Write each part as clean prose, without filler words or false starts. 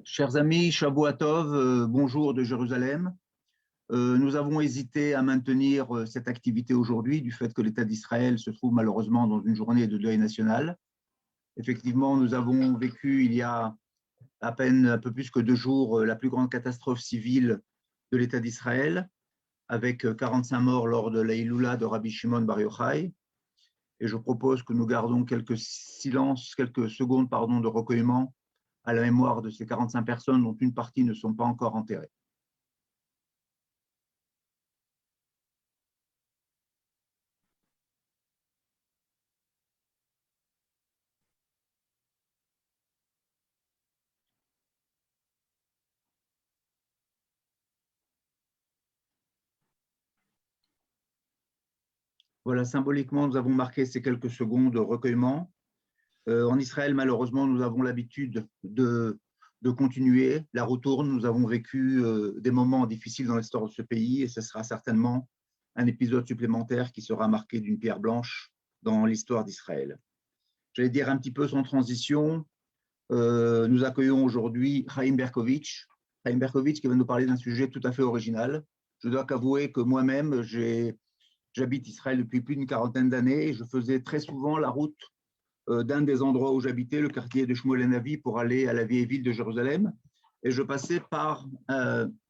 Chers amis, Shavua Tov, bonjour de Jérusalem. Nous avons hésité à maintenir cette activité aujourd'hui du fait que l'État d'Israël se trouve malheureusement dans une journée de deuil national. Effectivement, nous avons vécu il y a à peine un peu plus que 2 jours la plus grande catastrophe civile de l'État d'Israël, avec 45 morts lors de la Iloula de Rabbi Shimon Bar Yochai. Et je propose que nous gardons quelques secondes de recueillement à la mémoire de ces 45 personnes dont une partie ne sont pas encore enterrées. Voilà, symboliquement, nous avons marqué ces quelques secondes de recueillement. En Israël, malheureusement, nous avons l'habitude de continuer. La roue tourne, nous avons vécu des moments difficiles dans l'histoire de ce pays et ce sera certainement un épisode supplémentaire qui sera marqué d'une pierre blanche dans l'histoire d'Israël. J'allais dire un petit peu sans transition, nous accueillons aujourd'hui Chaim Berkovitch. Chaim Berkovitch qui va nous parler d'un sujet tout à fait original. Je dois qu'avouer que moi-même, j'habite Israël depuis plus d'une quarantaine d'années et je faisais très souvent la route d'un des endroits où j'habitais, le quartier de Shmuel Navi, pour aller à la vieille ville de Jérusalem. Et je passais par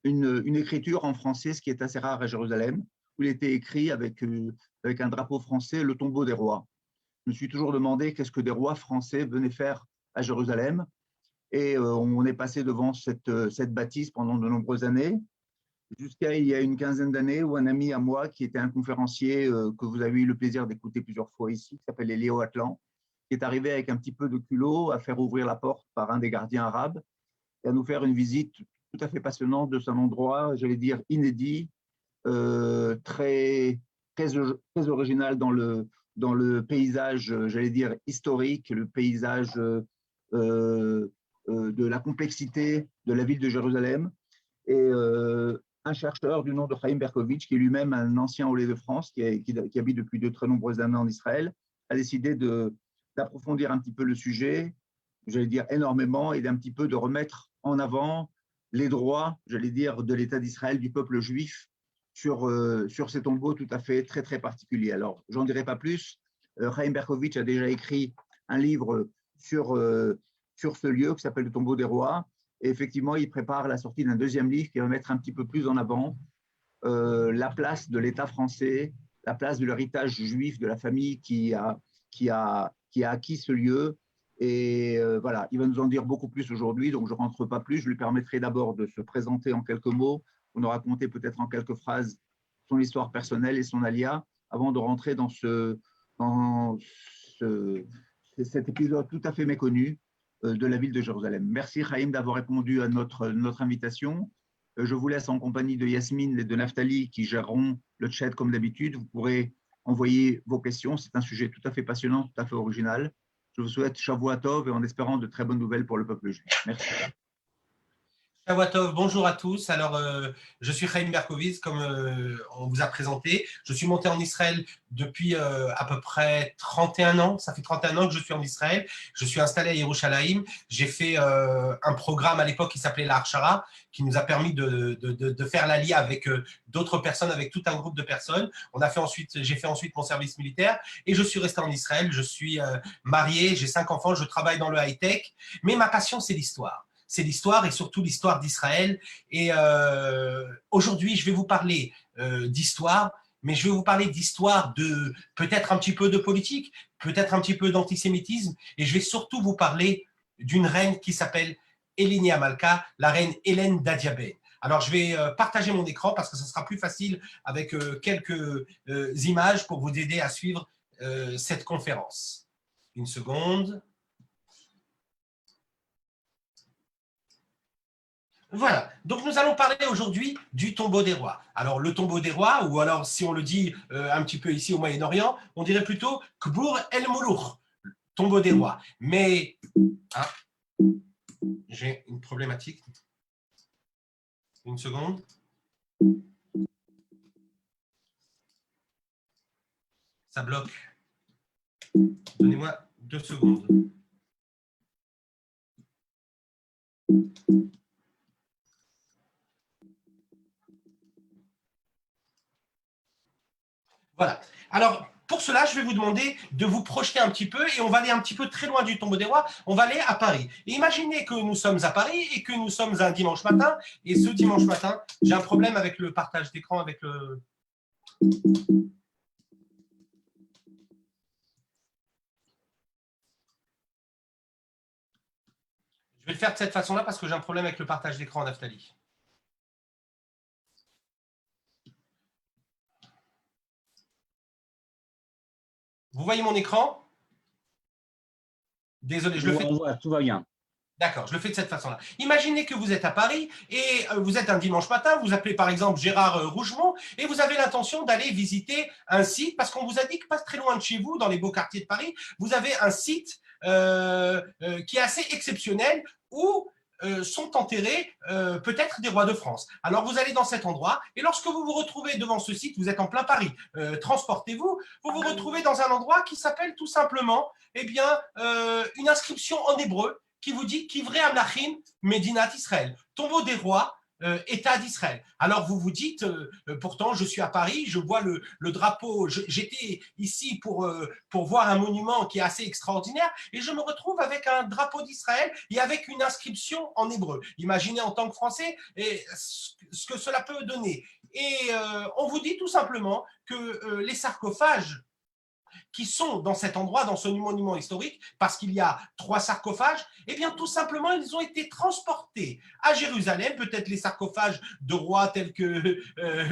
une écriture en français, ce qui est assez rare à Jérusalem, où il était écrit avec un drapeau français, le tombeau des rois. Je me suis toujours demandé qu'est-ce que des rois français venaient faire à Jérusalem. Et on est passé devant cette bâtisse pendant de nombreuses années, jusqu'à il y a une quinzaine d'années où un ami à moi, qui était un conférencier que vous avez eu le plaisir d'écouter plusieurs fois ici, qui s'appelle Léo Atlan, qui est arrivé avec un petit peu de culot à faire ouvrir la porte par un des gardiens arabes et à nous faire une visite tout à fait passionnante de cet endroit, j'allais dire inédit, très original dans le paysage, j'allais dire historique, le paysage de la complexité de la ville de Jérusalem. Et un chercheur du nom de Chaim Berkovitch, qui est lui-même un ancien Olé de France, qui habite depuis de très nombreuses années en Israël, a décidé d'approfondir un petit peu le sujet, j'allais dire énormément, et d'un petit peu de remettre en avant les droits, j'allais dire, de l'État d'Israël, du peuple juif, sur ces tombeaux tout à fait très, très particuliers. Alors, j'en dirai pas plus. Chaim Berkovitch a déjà écrit un livre sur ce lieu qui s'appelle le tombeau des rois. Et effectivement, il prépare la sortie d'un deuxième livre qui va mettre un petit peu plus en avant la place de l'État français, la place de l'héritage juif de la famille qui a acquis ce lieu. Et voilà, il va nous en dire beaucoup plus aujourd'hui, donc je ne rentre pas plus. Je lui permettrai d'abord de se présenter en quelques mots, pour nous raconter peut-être en quelques phrases son histoire personnelle et son alia. avant de rentrer dans cet épisode tout à fait méconnu de la ville de Jérusalem. Merci, Chaim, d'avoir répondu à notre invitation. Je vous laisse en compagnie de Yasmine et de Naftali qui géreront le chat comme d'habitude. Vous pourrez envoyer vos questions. C'est un sujet tout à fait passionnant, tout à fait original. Je vous souhaite Shavua Tov et en espérant de très bonnes nouvelles pour le peuple juif. Merci. Shavuot, bonjour à tous. Alors, je suis Chaim Berkovitz, comme on vous a présenté. Je suis monté en Israël depuis à peu près 31 ans. Ça fait 31 ans que je suis en Israël. Je suis installé à Yerushalayim. J'ai fait un programme à l'époque qui s'appelait la Harshara, qui nous a permis de faire l'aliyah avec d'autres personnes, avec tout un groupe de personnes. J'ai fait ensuite mon service militaire et je suis resté en Israël. Je suis marié, j'ai 5 enfants, je travaille dans le high-tech. Mais ma passion, c'est l'histoire. C'est l'histoire et surtout l'histoire d'Israël. Et aujourd'hui, je vais vous parler d'histoire, mais je vais vous parler d'histoire de peut-être un petit peu de politique, peut-être un petit peu d'antisémitisme, et je vais surtout vous parler d'une reine qui s'appelle Hélénie Amalka, la reine Hélène d'Adiabé. Alors, je vais partager mon écran parce que ce sera plus facile avec quelques images pour vous aider à suivre cette conférence. Une seconde. Voilà, donc nous allons parler aujourd'hui du tombeau des rois. Alors le tombeau des rois, ou alors si on le dit un petit peu ici au Moyen-Orient, on dirait plutôt Kbour el Moulour, tombeau des rois. Mais j'ai une problématique. Une seconde. Ça bloque. Donnez-moi 2 secondes. Voilà. Alors, pour cela, je vais vous demander de vous projeter un petit peu et on va aller un petit peu très loin du tombeau des rois. On va aller à Paris. Et imaginez que nous sommes à Paris et que nous sommes un dimanche matin. Et ce dimanche matin, j'ai un problème avec le partage d'écran, avec le… Je vais le faire de cette façon-là parce que j'ai un problème avec le partage d'écran, Naftali. Vous voyez mon écran? Désolé, je le fais. On voit, tout va bien. D'accord, je le fais de cette façon-là. Imaginez que vous êtes à Paris et vous êtes un dimanche matin, vous appelez par exemple Gérard Rougemont et vous avez l'intention d'aller visiter un site parce qu'on vous a dit que pas très loin de chez vous, dans les beaux quartiers de Paris, vous avez un site qui est assez exceptionnel où sont enterrés peut-être des rois de France. Alors vous allez dans cet endroit et lorsque vous vous retrouvez devant ce site, vous êtes en plein Paris, transportez-vous, vous vous retrouvez dans un endroit qui s'appelle tout simplement une inscription en hébreu qui vous dit Kivrei Amlachim Medinat Israël, tombeau des rois, État d'Israël. Alors vous vous dites, pourtant je suis à Paris, je vois le drapeau, j'étais ici pour voir un monument qui est assez extraordinaire et je me retrouve avec un drapeau d'Israël et avec une inscription en hébreu. Imaginez en tant que Français ce que cela peut donner. Et on vous dit tout simplement que les sarcophages qui sont dans cet endroit, dans ce monument historique, parce qu'il y a 3 sarcophages, eh bien tout simplement ils ont été transportés à Jérusalem, peut-être les sarcophages de rois tels que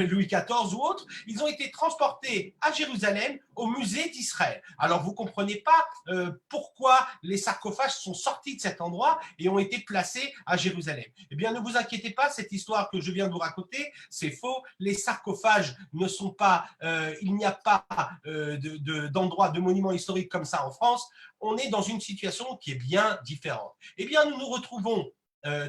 Louis XIV ou autres, ils ont été transportés à Jérusalem au musée d'Israël. Alors vous ne comprenez pas pourquoi les sarcophages sont sortis de cet endroit et ont été placés à Jérusalem. Eh bien ne vous inquiétez pas, cette histoire que je viens de vous raconter, c'est faux, les sarcophages ne sont pas, il n'y a pas d'endroits, de monuments historiques comme ça en France, on est dans une situation qui est bien différente. Eh bien, nous nous retrouvons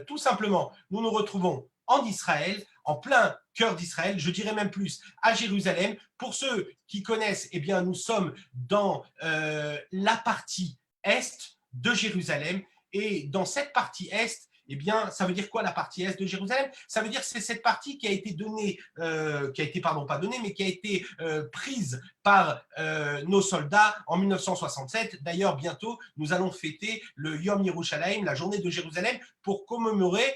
tout simplement, nous nous retrouvons en Israël, en plein cœur d'Israël, je dirais même plus à Jérusalem. Pour ceux qui connaissent, eh bien, nous sommes dans la partie est de Jérusalem et dans cette partie est, eh bien, ça veut dire quoi la partie est de Jérusalem? Ça veut dire que c'est cette partie qui a été donnée, pas donnée, mais qui a été prise par nos soldats en 1967. D'ailleurs, bientôt, nous allons fêter le Yom Yerushalayim, la journée de Jérusalem, pour commémorer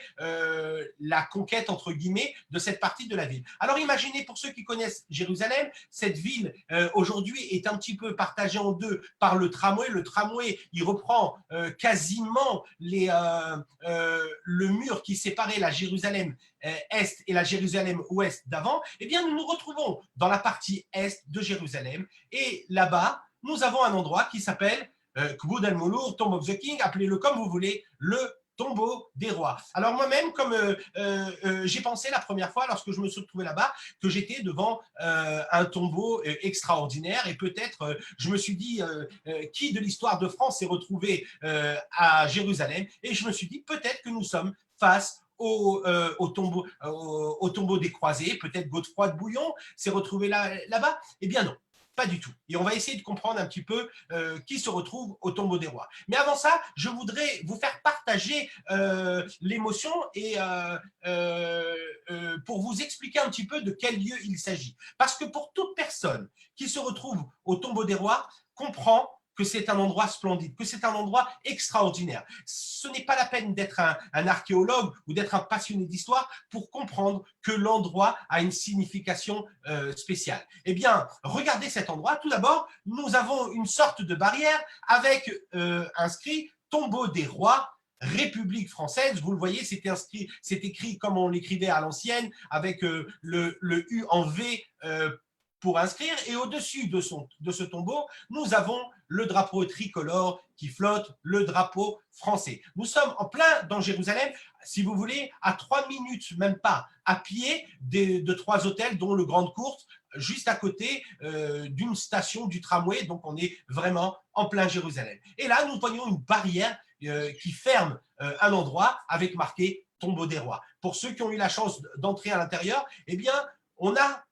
la conquête, entre guillemets, de cette partie de la ville. Alors, imaginez, pour ceux qui connaissent Jérusalem, cette ville, aujourd'hui, est un petit peu partagée en deux par le tramway. Le tramway, il reprend quasiment le mur qui séparait la Jérusalem Est et la Jérusalem Ouest d'avant, eh bien, nous nous retrouvons dans la partie Est de Jérusalem. Et là-bas, nous avons un endroit qui s'appelle Kvod al-Molour, Tomb of the King, appelez-le comme vous voulez, le tombeau des rois. Alors moi-même, comme j'ai pensé la première fois lorsque je me suis retrouvé là-bas, que j'étais devant un tombeau extraordinaire et peut-être je me suis dit qui de l'histoire de France s'est retrouvé à Jérusalem et je me suis dit peut-être que nous sommes face au tombeau des croisés, peut-être Godefroy de Bouillon s'est retrouvé là-bas. Eh bien non. Pas du tout. Et on va essayer de comprendre un petit peu qui se retrouve au tombeau des rois. Mais avant ça, je voudrais vous faire partager l'émotion et pour vous expliquer un petit peu de quel lieu il s'agit. Parce que pour toute personne qui se retrouve au tombeau des rois, comprend que c'est un endroit splendide, que c'est un endroit extraordinaire. Ce n'est pas la peine d'être un archéologue ou d'être un passionné d'histoire pour comprendre que l'endroit a une signification spéciale. Eh bien, regardez cet endroit. Tout d'abord, nous avons une sorte de barrière avec inscrit « Tombeau des rois ». République française, vous le voyez, c'est écrit comme on l'écrivait à l'ancienne, avec le U en V pour inscrire. Et au-dessus de ce tombeau, nous avons le drapeau tricolore qui flotte, le drapeau français. Nous sommes en plein dans Jérusalem, si vous voulez, à 3 minutes, même pas, à pied de 3 hôtels, dont le Grande Courte, juste à côté d'une station du tramway. Donc, on est vraiment en plein Jérusalem. Et là, nous voyons une barrière qui ferme un endroit avec marqué « Tombeau des rois ». Pour ceux qui ont eu la chance d'entrer à l'intérieur, eh bien, on a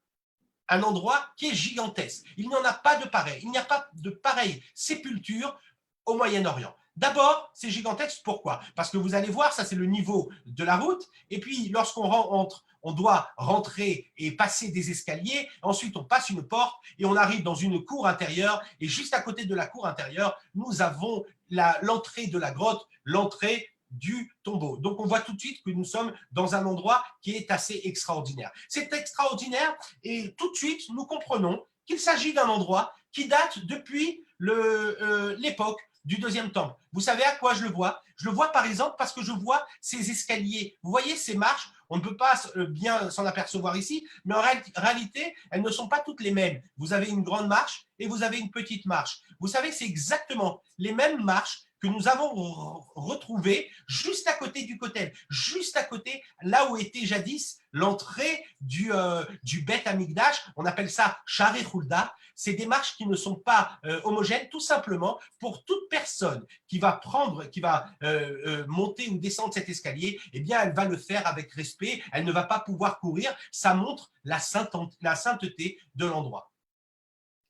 un endroit qui est gigantesque. Il n'y en a pas de pareil. Il n'y a pas de pareille sépulture au Moyen-Orient. D'abord, c'est gigantesque. Pourquoi? Parce que vous allez voir, ça c'est le niveau de la route. Et puis, lorsqu'on rentre, on doit rentrer et passer des escaliers. Ensuite, on passe une porte et on arrive dans une cour intérieure. Et juste à côté de la cour intérieure, nous avons l'entrée de la grotte, l'entrée du tombeau. Donc, on voit tout de suite que nous sommes dans un endroit qui est assez extraordinaire. C'est extraordinaire et tout de suite, nous comprenons qu'il s'agit d'un endroit qui date depuis l'époque du deuxième temple. Vous savez à quoi je le vois? Je le vois par exemple parce que je vois ces escaliers. Vous voyez ces marches? On ne peut pas bien s'en apercevoir ici, mais en réalité, elles ne sont pas toutes les mêmes. Vous avez une grande marche et vous avez une petite marche. Vous savez, c'est exactement les mêmes marches que nous avons retrouvées juste à côté du Kotel, juste à côté, là où était jadis l'entrée du Beth Amikdash. On appelle ça Sharei Hulda. C'est des marches qui ne sont pas homogènes, tout simplement pour toute personne qui va monter ou descendre cet escalier, eh bien, elle va le faire avec respect, elle ne va pas pouvoir courir. Ça montre la sainteté de l'endroit.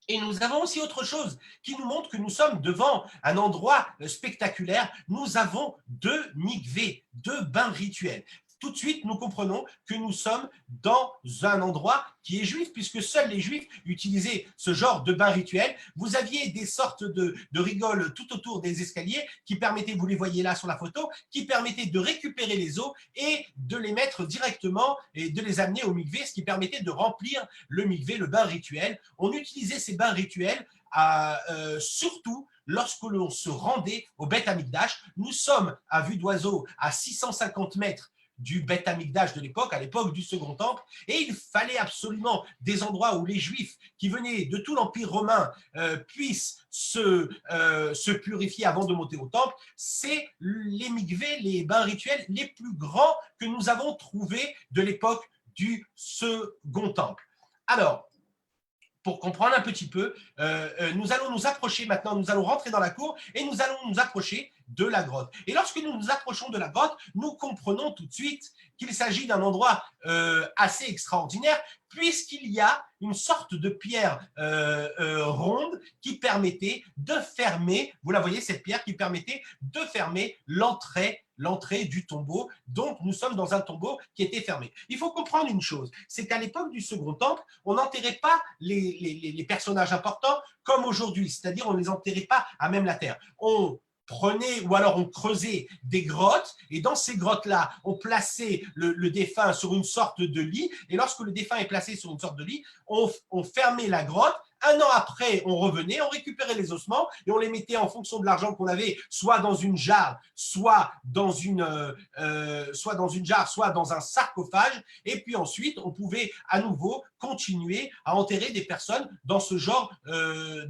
Et nous avons aussi autre chose qui nous montre que nous sommes devant un endroit spectaculaire. Nous avons 2 mikvés, 2 bains rituels. Tout de suite, nous comprenons que nous sommes dans un endroit qui est juif, puisque seuls les juifs utilisaient ce genre de bain rituel. Vous aviez des sortes de rigoles tout autour des escaliers qui permettaient, vous les voyez là sur la photo, qui permettaient de récupérer les eaux et de les mettre directement et de les amener au mikvé, ce qui permettait de remplir le mikvé, le bain rituel. On utilisait ces bains rituels surtout lorsque l'on se rendait au Beth Amikdash. Nous sommes à vue d'oiseau à 650 mètres du Beth Amikdash de l'époque, à l'époque du Second Temple, et il fallait absolument des endroits où les Juifs qui venaient de tout l'Empire romain puissent se purifier avant de monter au Temple. C'est les mikvés, les bains rituels les plus grands que nous avons trouvés de l'époque du Second Temple. Alors, pour comprendre un petit peu, nous allons nous approcher maintenant, nous allons rentrer dans la cour et nous allons nous approcher de la grotte. Et lorsque nous nous approchons de la grotte, nous comprenons tout de suite qu'il s'agit d'un endroit assez extraordinaire, puisqu'il y a une sorte de pierre ronde qui permettait de fermer, vous la voyez cette pierre qui permettait de fermer l'entrée du tombeau. Donc, nous sommes dans un tombeau qui était fermé. Il faut comprendre une chose, c'est qu'à l'époque du Second Temple, on n'enterrait pas les personnages importants comme aujourd'hui, c'est-à-dire on ne les enterrait pas à même la terre. On prenait ou alors on creusait des grottes et dans ces grottes-là, on plaçait le défunt sur une sorte de lit et lorsque le défunt est placé sur une sorte de lit, on fermait la grotte Un an après, on revenait, on récupérait les ossements et on les mettait en fonction de l'argent qu'on avait, soit dans une jarre, soit dans soit dans un sarcophage. Et puis ensuite, on pouvait à nouveau continuer à enterrer des personnes dans ce genre de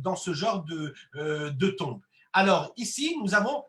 tombe. Alors ici, nous avons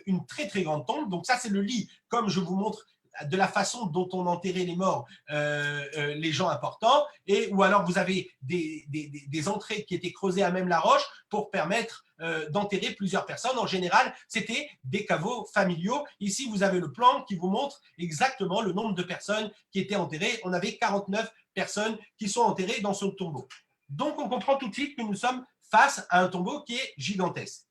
une très très grande tombe. Donc ça, c'est le lit, comme je vous montre de la façon dont on enterrait les morts, les gens importants, et ou alors vous avez des entrées qui étaient creusées à même la roche pour permettre d'enterrer plusieurs personnes. En général, c'était des caveaux familiaux. Ici, vous avez le plan qui vous montre exactement le nombre de personnes qui étaient enterrées. On avait 49 personnes qui sont enterrées dans ce tombeau. Donc, on comprend tout de suite que nous sommes face à un tombeau qui est gigantesque.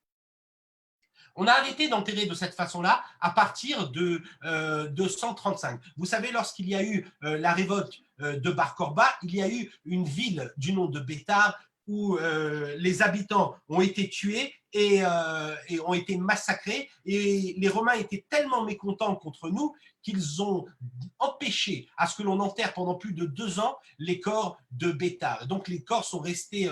On a arrêté d'enterrer de cette façon-là à partir de 135. Vous savez, lorsqu'il y a eu la révolte de Bar Korba, il y a eu une ville du nom de Bétar où les habitants ont été tués et ont été massacrés. Et les Romains étaient tellement mécontents contre nous qu'ils ont empêché à ce que l'on enterre pendant plus de 2 ans les corps de Bétar. Donc les corps sont restés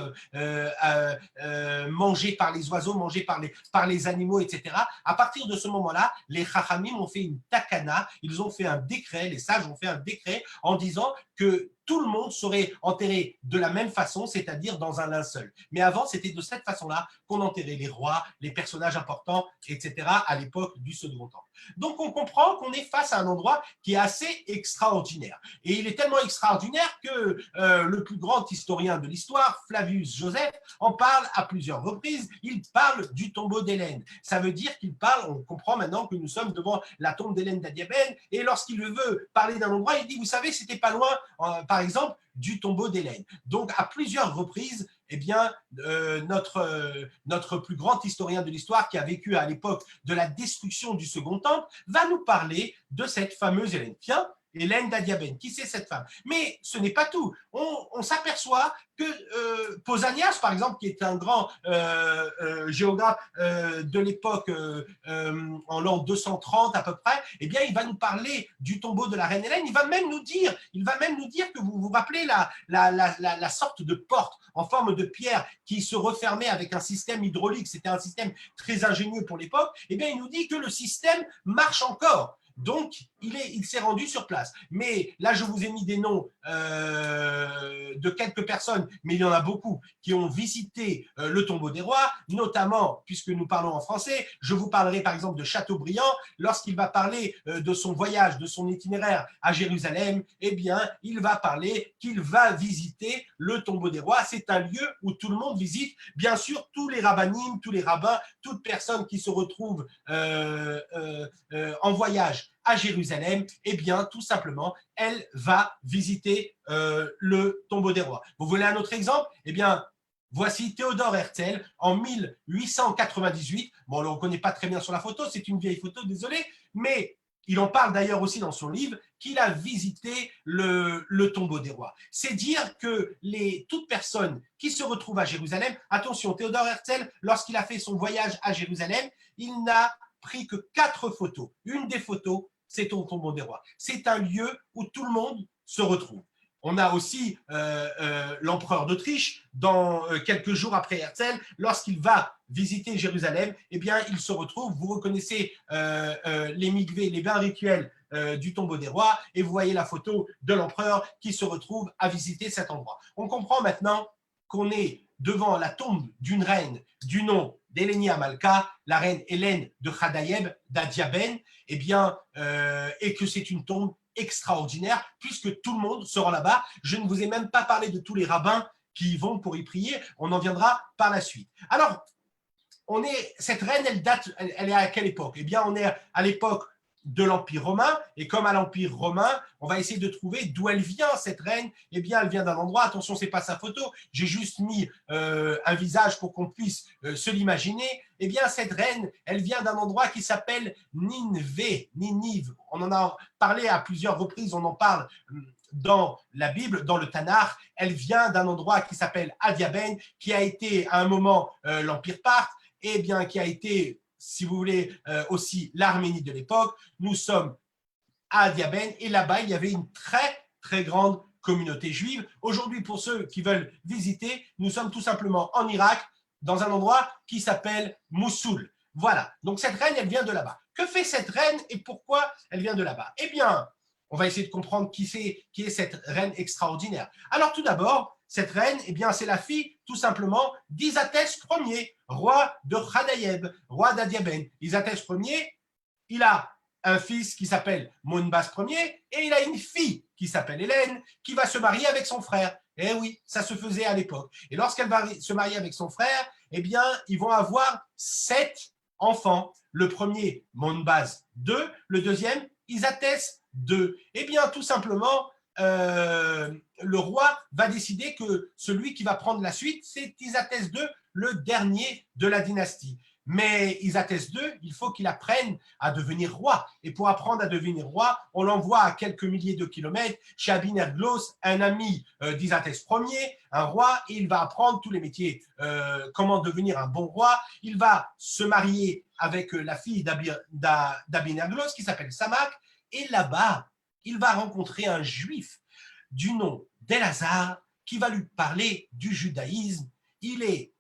mangés par les oiseaux, mangés par les animaux, etc. À partir de ce moment-là, les Chachamim ont fait une takana, ils ont fait un décret, les sages ont fait un décret en disant que tout le monde serait enterré de la même façon, c'est-à-dire dans un linceul. Mais avant, c'était de cette façon-là qu'on enterrait les rois, les personnages importants, etc. à l'époque du Second Temple. Donc, on comprend qu'on est face à un endroit qui est assez extraordinaire. Et il est tellement extraordinaire que le plus grand historien de l'histoire, Flavius Joseph, en parle à plusieurs reprises. Il parle du tombeau d'Hélène. Ça veut dire qu'il parle, on comprend maintenant que nous sommes devant la tombe d'Hélène d'Adiabène, et lorsqu'il veut parler d'un endroit, il dit, vous savez, c'était pas loin, par exemple, du tombeau d'Hélène. Donc, à plusieurs reprises, eh bien, notre plus grand historien de l'histoire, qui a vécu à l'époque de la destruction du Second Temple, va nous parler de cette fameuse Hélène. Tiens, Hélène d'Adiabène, qui c'est cette femme? Mais ce n'est pas tout. On s'aperçoit que Pausanias, par exemple, qui est un grand géographe de l'époque en l'an 230 à peu près, eh bien, il va nous parler du tombeau de la reine Hélène. Il va même nous dire que vous vous rappelez la sorte de porte en forme de pierre qui se refermait avec un système hydraulique. C'était un système très ingénieux pour l'époque. Eh bien, il nous dit que le système marche encore. Donc, il s'est rendu sur place. Mais là, je vous ai mis des noms de quelques personnes, mais il y en a beaucoup qui ont visité le tombeau des rois, notamment, puisque nous parlons en français, je vous parlerai par exemple de Chateaubriand, lorsqu'il va parler de son voyage, de son itinéraire à Jérusalem, eh bien, il va parler qu'il va visiter le tombeau des rois. C'est un lieu où tout le monde visite, bien sûr, tous les rabbinim, tous les rabbins, toute personne qui se retrouve en voyage à Jérusalem, eh bien, tout simplement, elle va visiter le tombeau des rois. Vous voulez un autre exemple? Eh bien, voici Théodore Herzl en 1898. Bon, on ne le reconnaît pas très bien sur la photo, c'est une vieille photo, désolé, mais il en parle d'ailleurs aussi dans son livre qu'il a visité le tombeau des rois. C'est dire que toute personne qui se retrouve à Jérusalem, attention, Théodore Herzl, lorsqu'il a fait son voyage à Jérusalem, il n'a pris que 4 photos. Une des photos, c'est au tombeau des rois. C'est un lieu où tout le monde se retrouve. On a aussi l'empereur d'Autriche, dans quelques jours après Herzl, lorsqu'il va visiter Jérusalem, eh bien, il se retrouve, vous reconnaissez les mikvés, les bains rituels du tombeau des rois, et vous voyez la photo de l'empereur qui se retrouve à visiter cet endroit. On comprend maintenant qu'on est devant la tombe d'une reine du nom d'Hélénia Malka, la reine Hélène de Chadayeb, d'Adiabène, eh bien, et que c'est une tombe extraordinaire, puisque tout le monde se rend là-bas. Je ne vous ai même pas parlé de tous les rabbins qui y vont pour y prier, on en viendra par la suite. Alors, cette reine, elle est à quelle époque? Eh bien, on est à l'époque de l'Empire romain, et comme à l'Empire romain, on va essayer de trouver d'où elle vient, cette reine. Eh bien, elle vient d'un endroit, attention, c'est pas sa photo, j'ai juste mis un visage pour qu'on puisse se l'imaginer. Eh bien, cette reine, elle vient d'un endroit qui s'appelle Ninive. On en a parlé à plusieurs reprises, on en parle dans la Bible, dans le Tanakh. Elle vient d'un endroit qui s'appelle Adiabène, qui a été à un moment l'Empire parthe, et bien qui a été, si vous voulez, aussi l'Arménie de l'époque. Nous sommes à Adiabène, et là-bas, il y avait une très, très grande communauté juive. Aujourd'hui, pour ceux qui veulent visiter, nous sommes tout simplement en Irak, dans un endroit qui s'appelle Mossoul. Voilà, donc cette reine, elle vient de là-bas. Que fait cette reine et pourquoi elle vient de là-bas? Eh bien, on va essayer de comprendre qui est cette reine extraordinaire. Alors tout d'abord, cette reine, eh bien, c'est la fille tout simplement d'Isatès Ier, roi de Khadayeb, roi d'Adiaben. Isatès Ier, il a un fils qui s'appelle Monbas Ier et il a une fille qui s'appelle Hélène qui va se marier avec son frère. Eh oui, ça se faisait à l'époque. Et lorsqu'elle va se marier avec son frère, eh bien, ils vont avoir 7 enfants. Le premier, Monbas II, le deuxième, Isatès II. Eh bien, tout simplement, le roi va décider que celui qui va prendre la suite, c'est Isatès II, le dernier de la dynastie. Mais Isatès II, il faut qu'il apprenne à devenir roi. Et pour apprendre à devenir roi, on l'envoie à quelques milliers de kilomètres chez Abinerglos, un ami d'Isatès Ier, un roi, et il va apprendre tous les métiers, comment devenir un bon roi. Il va se marier avec la fille d'Abinerglos qui s'appelle Samak, et là-bas, il va rencontrer un juif du nom d'Elazar qui va lui parler du judaïsme. Il est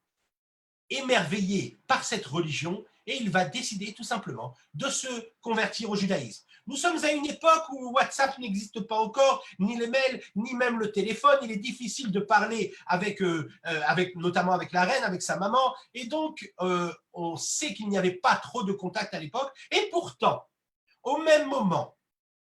émerveillé par cette religion et il va décider tout simplement de se convertir au judaïsme. Nous sommes à une époque où WhatsApp n'existe pas encore, ni les mails, ni même le téléphone. Il est difficile de parler notamment avec la reine, avec sa maman. Et donc, on sait qu'il n'y avait pas trop de contact à l'époque. Et pourtant, au même moment,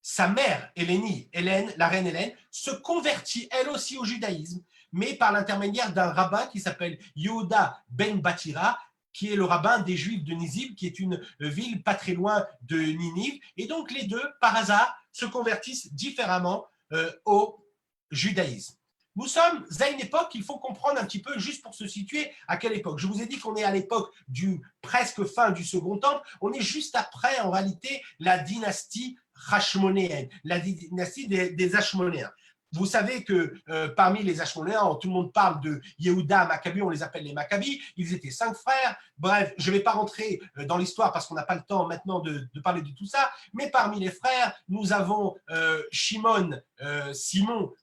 sa mère, Hélène, la reine Hélène, se convertit elle aussi au judaïsme, mais par l'intermédiaire d'un rabbin qui s'appelle Yehuda ben Batira, qui est le rabbin des Juifs de Nizib, qui est une ville pas très loin de Ninive. Et donc les deux, par hasard, se convertissent différemment au judaïsme. Nous sommes à une époque, il faut comprendre un petit peu, juste pour se situer, à quelle époque. Je vous ai dit qu'on est à l'époque du presque fin du Second Temple. On est juste après, en réalité, la dynastie Hachmonéenne, la dynastie des Hachmonéens. Vous savez que parmi les Hachmonéens, tout le monde parle de Yehuda, Maccabi, on les appelle les Maccabis. Ils étaient 5 frères. Bref, je ne vais pas rentrer dans l'histoire parce qu'on n'a pas le temps maintenant de parler de tout ça. Mais parmi les frères, nous avons Simon,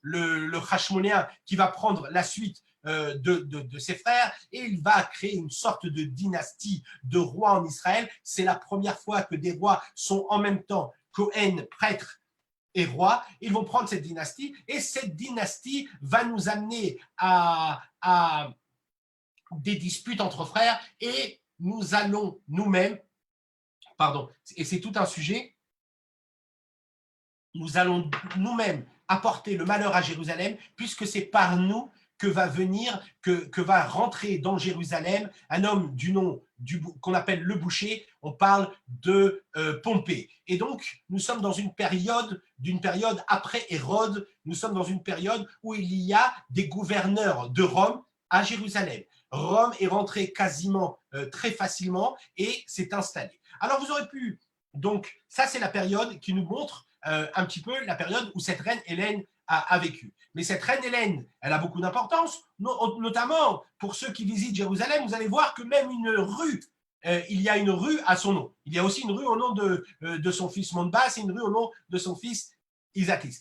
le Hachmonéen, qui va prendre la suite de ses frères et il va créer une sorte de dynastie de rois en Israël. C'est la première fois que des rois sont en même temps Cohen, prêtre et roi. Ils vont prendre cette dynastie et cette dynastie va nous amener à des disputes entre frères et nous allons nous-mêmes, et c'est tout un sujet, nous allons nous-mêmes apporter le malheur à Jérusalem puisque c'est par nous que va rentrer dans Jérusalem un homme du nom qu'on appelle le boucher. On parle de Pompée. Et donc, nous sommes dans une période après Hérode, nous sommes dans une période où il y a des gouverneurs de Rome à Jérusalem. Rome est rentrée quasiment très facilement et s'est installée. Alors, vous aurez pu... Donc, ça, c'est la période qui nous montre un petit peu la période où cette reine Hélène a vécu. Mais cette reine Hélène, elle a beaucoup d'importance, notamment pour ceux qui visitent Jérusalem, vous allez voir que même une rue, il y a une rue à son nom. Il y a aussi une rue au nom de son fils Monbas et une rue au nom de son fils Isatès.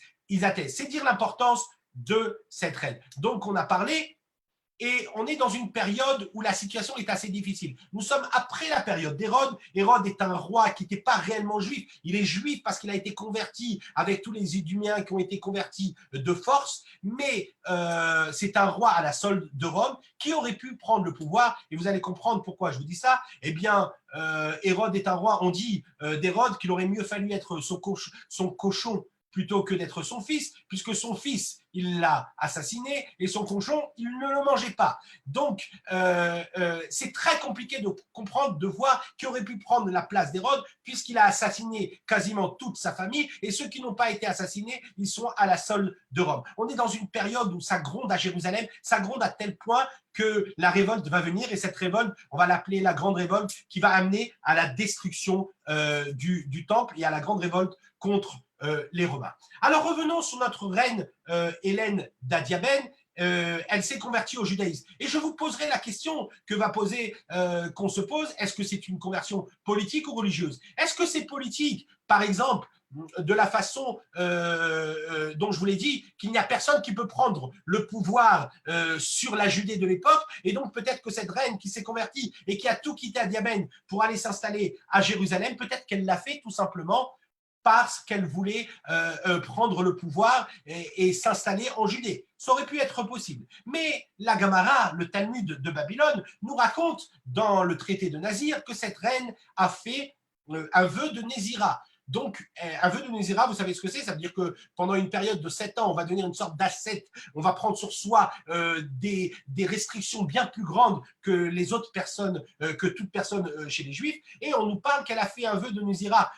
C'est dire l'importance de cette reine. Donc, on a parlé et on est dans une période où la situation est assez difficile. Nous sommes après la période d'Hérode. Hérode est un roi qui n'était pas réellement juif. Il est juif parce qu'il a été converti avec tous les Iduméens qui ont été convertis de force, mais c'est un roi à la solde de Rome qui aurait pu prendre le pouvoir. Et vous allez comprendre pourquoi je vous dis ça. Eh bien, Hérode est un roi. On dit d'Hérode qu'il aurait mieux fallu être son cochon plutôt que d'être son fils, puisque son fils, il l'a assassiné, et son cochon, il ne le mangeait pas. Donc, c'est très compliqué de comprendre, de voir qui aurait pu prendre la place d'Hérode, puisqu'il a assassiné quasiment toute sa famille, et ceux qui n'ont pas été assassinés, ils sont à la solde de Rome. On est dans une période où ça gronde à Jérusalem, ça gronde à tel point que la révolte va venir, et cette révolte, on va l'appeler la grande révolte, qui va amener à la destruction du temple et à la grande révolte contre les Romains. Alors revenons sur notre reine Hélène d'Adiabène. Elle s'est convertie au judaïsme. Et je vous poserai la question qu'on se pose, est-ce que c'est une conversion politique ou religieuse? Est-ce que c'est politique? Par exemple, de la façon dont je vous l'ai dit, qu'il n'y a personne qui peut prendre le pouvoir sur la Judée de l'époque, et donc peut-être que cette reine qui s'est convertie et qui a tout quitté à Diabène pour aller s'installer à Jérusalem, peut-être qu'elle l'a fait tout simplement parce qu'elle voulait prendre le pouvoir et s'installer en Judée. Ça aurait pu être possible. Mais la Gemara, le Talmud de Babylone, nous raconte dans le traité de Nazir que cette reine a fait un vœu de Nézira. Donc, un vœu de Nézira, vous savez ce que c'est? Ça veut dire que pendant une période de 7 ans, on va devenir une sorte d'ascète, on va prendre sur soi des restrictions bien plus grandes que les autres personnes, que toute personne chez les Juifs. Et on nous parle qu'elle a fait un vœu de Nézira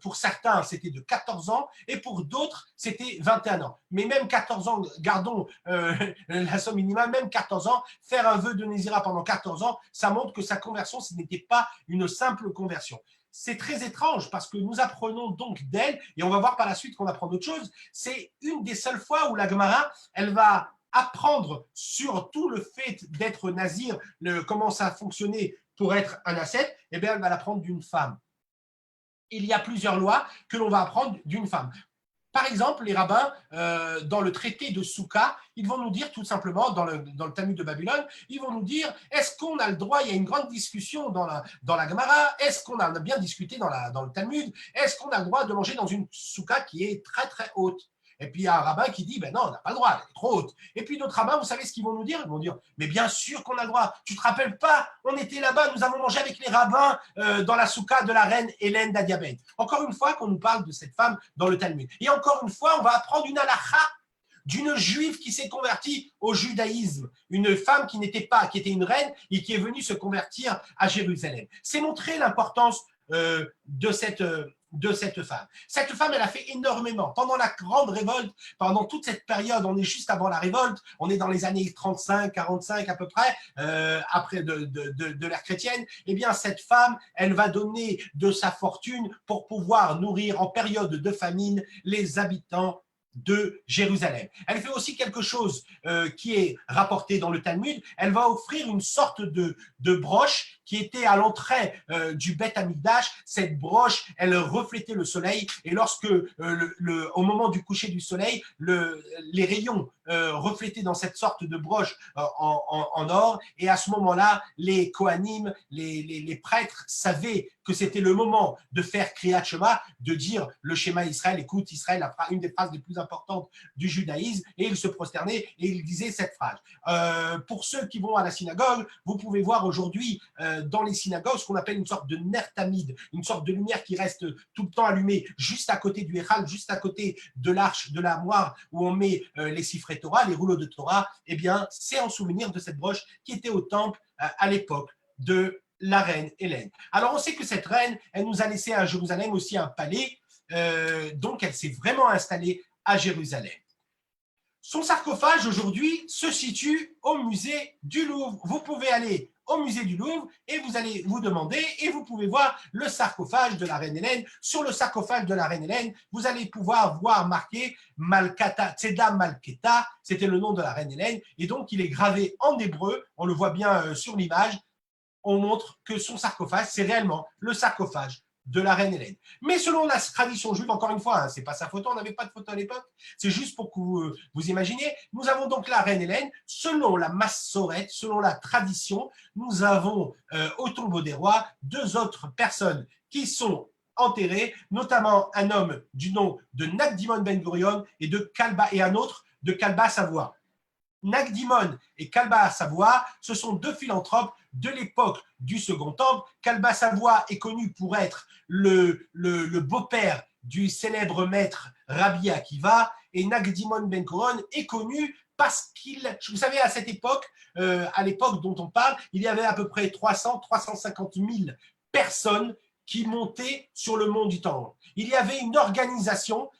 pour certains, c'était de 14 ans, et pour d'autres, c'était 21 ans. Mais même 14 ans, gardons la somme minimale, même 14 ans, faire un vœu de Nézira pendant 14 ans, ça montre que sa conversion, ce n'était pas une simple conversion. C'est très étrange parce que nous apprenons donc d'elle, et on va voir par la suite qu'on apprend d'autres choses, c'est une des seules fois où la Gemara, elle va apprendre sur tout le fait d'être nazir, comment ça a fonctionné pour être un ascète, et bien elle va l'apprendre d'une femme. Il y a plusieurs lois que l'on va apprendre d'une femme. Par exemple, les rabbins, dans le traité de Souka, ils vont nous dire tout simplement, dans le Talmud de Babylone, ils vont nous dire, est-ce qu'on a le droit, il y a une grande discussion dans la Gemara, est-ce qu'on a bien discuté dans le Talmud, est-ce qu'on a le droit de manger dans une Souka qui est très très haute? Et puis il y a un rabbin qui dit, ben non, on n'a pas le droit, elle est trop haute. Et puis d'autres rabbins, vous savez ce qu'ils vont nous dire? Ils vont dire, mais bien sûr qu'on a le droit. Tu te rappelles pas, on était là-bas, nous avons mangé avec les rabbins dans la souka de la reine Hélène d'Adiabène. Encore une fois qu'on nous parle de cette femme dans le Talmud. Et encore une fois, on va apprendre une halakha d'une juive qui s'est convertie au judaïsme, une femme qui n'était pas, qui était une reine et qui est venue se convertir à Jérusalem. C'est montrer l'importance de cette femme. Cette femme, elle a fait énormément. Pendant la grande révolte, pendant toute cette période, on est juste avant la révolte, on est dans les années 35, 45 à peu près, après de l'ère chrétienne, eh bien cette femme, elle va donner de sa fortune pour pouvoir nourrir en période de famine les habitants de Jérusalem. Elle fait aussi quelque chose qui est rapporté dans le Talmud. Elle va offrir une sorte de broche qui était à l'entrée du Beth Amikdash. Cette broche, elle reflétait le soleil et lorsque, au moment du coucher du soleil, les rayons reflétaient dans cette sorte de broche en or, et à ce moment-là, les Kohanim, les prêtres savaient que c'était le moment de faire Kriyat Shema, de dire le Shema Israël, écoute Israël, une des phrases les plus importantes du judaïsme, et ils se prosternaient et ils disaient cette phrase. Pour ceux qui vont à la synagogue, vous pouvez voir aujourd'hui dans les synagogues ce qu'on appelle une sorte de ner tamid, une sorte de lumière qui reste tout le temps allumée juste à côté du Echal, juste à côté de l'arche, de l'armoire où on met les sifrei Torah, les rouleaux de Torah. Eh bien, c'est en souvenir de cette broche qui était au temple à l'époque de la reine Hélène. Alors, on sait que cette reine, elle nous a laissé à Jérusalem aussi un palais, donc elle s'est vraiment installée à Jérusalem. Son sarcophage aujourd'hui se situe au musée du Louvre. Vous pouvez aller au musée du Louvre et vous allez vous demander et vous pouvez voir le sarcophage de la reine Hélène. Sur le sarcophage de la reine Hélène, vous allez pouvoir voir marqué Malkata, Tzeda Malketa, c'était le nom de la reine Hélène, et donc il est gravé en hébreu, on le voit bien sur l'image, on montre que son sarcophage, c'est réellement le sarcophage de la reine Hélène. Mais selon la tradition juive, encore une fois, c'est pas sa photo, on n'avait pas de photo à l'époque, c'est juste pour que vous imaginez, nous avons donc la reine Hélène, selon la Massorette, selon la tradition, nous avons au tombeau des rois 2 autres personnes qui sont enterrées, notamment un homme du nom de Nagdimon Ben Gurion et un autre de Kalba Savoie. Nagdimon et Kalba Savoie, ce sont 2 philanthropes de l'époque du Second Temple. Kalba Savoie est connu pour être le beau-père du célèbre maître Rabbi Akiva, et Nagdimon Ben Gurion est connu parce vous savez, à cette époque, à l'époque dont on parle, il y avait à peu près 350 000 personnes qui montaient sur le mont du Temple. Il y avait une organisation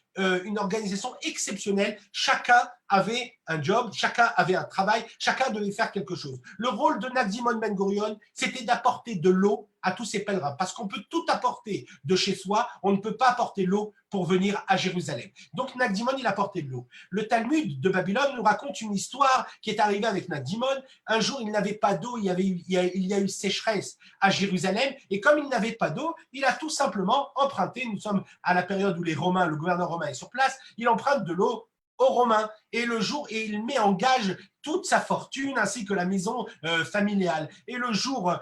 exceptionnelle, chacun avait un job, chacun avait un travail, chacun devait faire quelque chose. Le rôle de Nagdimon Ben Gurion, c'était d'apporter de l'eau à tous ces pèlerins, parce qu'on peut tout apporter de chez soi, on ne peut pas apporter l'eau pour venir à Jérusalem. Donc Nagdimon, il apportait de l'eau. Le Talmud de Babylone nous raconte une histoire qui est arrivée avec Nagdimon. Un jour, il n'avait pas d'eau, il y a eu sécheresse à Jérusalem, et comme il n'avait pas d'eau, il a tout simplement emprunté, nous sommes à la période où les Romains, le gouverneur romain est sur place, il emprunte de l'eau aux Romains et il met en gage toute sa fortune ainsi que la maison familiale. Et le jour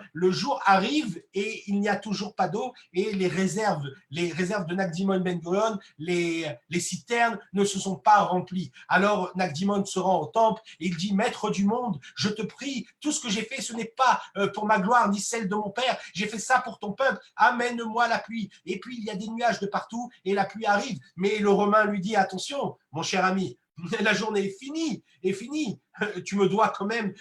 arrive et il n'y a toujours pas d'eau et les réserves de Nagdimon Ben Gurion, les citernes ne se sont pas remplies. Alors Nagdimon se rend au temple et il dit: Maître du monde, je te prie, tout ce que j'ai fait, ce n'est pas pour ma gloire ni celle de mon père, j'ai fait ça pour ton peuple, amène-moi la pluie. Et puis il y a des nuages de partout et la pluie arrive. Mais le Romain lui dit: attention, mon cher ami, la journée est finie. Tu me dois quand même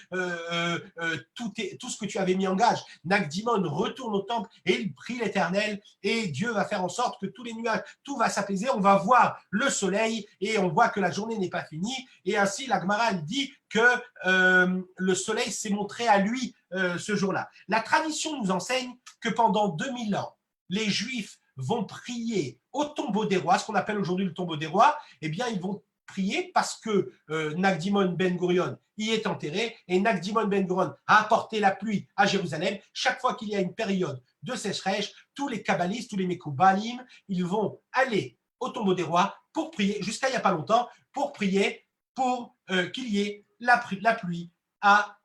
tout ce que tu avais mis en gage. Nagdimon retourne au temple et il prie l'Éternel et Dieu va faire en sorte que tous les nuages, tout va s'apaiser. On va voir le soleil et on voit que la journée n'est pas finie. Et ainsi, la Gemara dit que le soleil s'est montré à lui ce jour-là. La tradition nous enseigne que pendant 2000 ans, les Juifs vont prier au tombeau des rois, ce qu'on appelle aujourd'hui le tombeau des rois. Eh bien, ils vont prier parce que Nagdimon Ben Gurion y est enterré et Nagdimon Ben Gurion a apporté la pluie à Jérusalem. Chaque fois qu'il y a une période de sécheresse, tous les kabbalistes, tous les Mekoubalim, ils vont aller au tombeau des rois pour prier, jusqu'à il n'y a pas longtemps, pour prier pour qu'il y ait la pluie à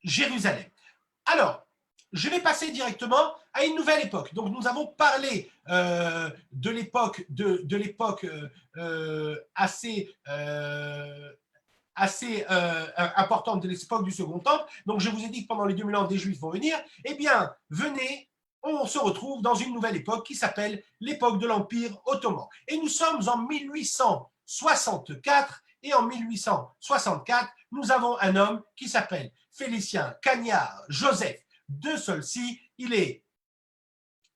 Jérusalem. Alors, je vais passer directement à une nouvelle époque. Donc, nous avons parlé de l'époque assez importante de l'époque du Second Temple. Donc, je vous ai dit que pendant les 2000 ans, des Juifs vont venir. Eh bien, venez, on se retrouve dans une nouvelle époque qui s'appelle l'époque de l'Empire ottoman. Et nous sommes en 1864. Et en 1864, nous avons un homme qui s'appelle Félicien Cagnard Joseph de Solcy. Il est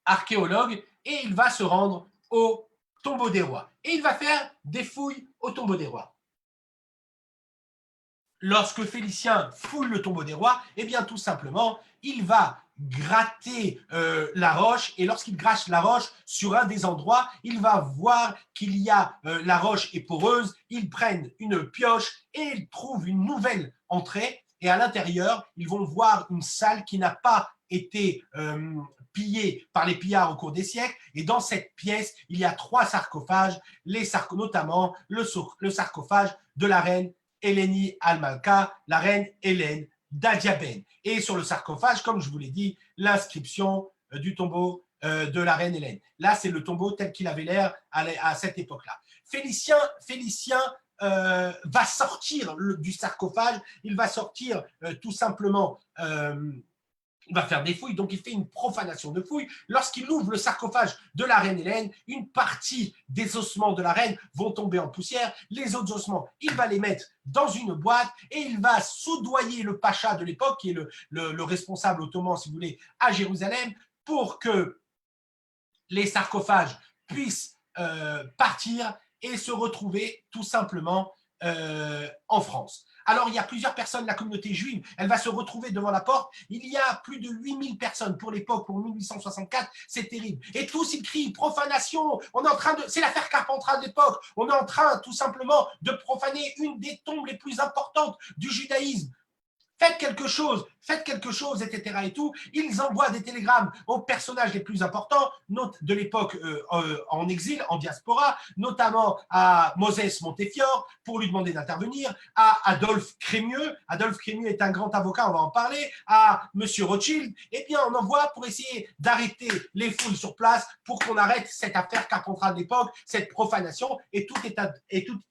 archéologue et il va se rendre au tombeau des rois. Et il va faire des fouilles au tombeau des rois. Lorsque Félicien fouille le tombeau des rois, eh bien tout simplement, il va gratter la roche et lorsqu'il gratte la roche sur un des endroits, il va voir qu'il y a la roche est poreuse, ils prennent une pioche et ils trouvent une nouvelle entrée et à l'intérieur, ils vont voir une salle qui n'a pas été pillée par les pillards au cours des siècles et dans cette pièce, il y a 3 sarcophages, notamment le sarcophage de la reine Hélénie Al-Malka, la reine Hélène d'Adiabène. Et sur le sarcophage, comme je vous l'ai dit, l'inscription du tombeau de la reine Hélène. Là, c'est le tombeau tel qu'il avait l'air à cette époque-là. Félicien va sortir du sarcophage, il va sortir tout simplement il va faire des fouilles, donc il fait une profanation de fouilles. Lorsqu'il ouvre le sarcophage de la reine Hélène, une partie des ossements de la reine vont tomber en poussière. Les autres ossements, il va les mettre dans une boîte et il va soudoyer le pacha de l'époque, qui est le responsable ottoman, si vous voulez, à Jérusalem, pour que les sarcophages puissent partir et se retrouver tout simplement en France. Alors, il y a plusieurs personnes de la communauté juive, elle va se retrouver devant la porte. Il y a plus de 8000 personnes pour l'époque, pour 1864, c'est terrible. Et tous, ils crient profanation. On est en train de, c'est l'affaire Carpentras de l'époque. On est en train, tout simplement, de profaner une des tombes les plus importantes du judaïsme. Faites quelque chose, etc. et tout. Ils envoient des télégrammes aux personnages les plus importants de l'époque en exil, en diaspora, notamment à Moses Montefiore pour lui demander d'intervenir, à Adolphe Crémieux. Adolphe Crémieux est un grand avocat, on va en parler, à Monsieur Rothschild. Eh bien, on envoie pour essayer d'arrêter les foules sur place pour qu'on arrête cette affaire Carpentras de l'époque, cette profanation, et tout est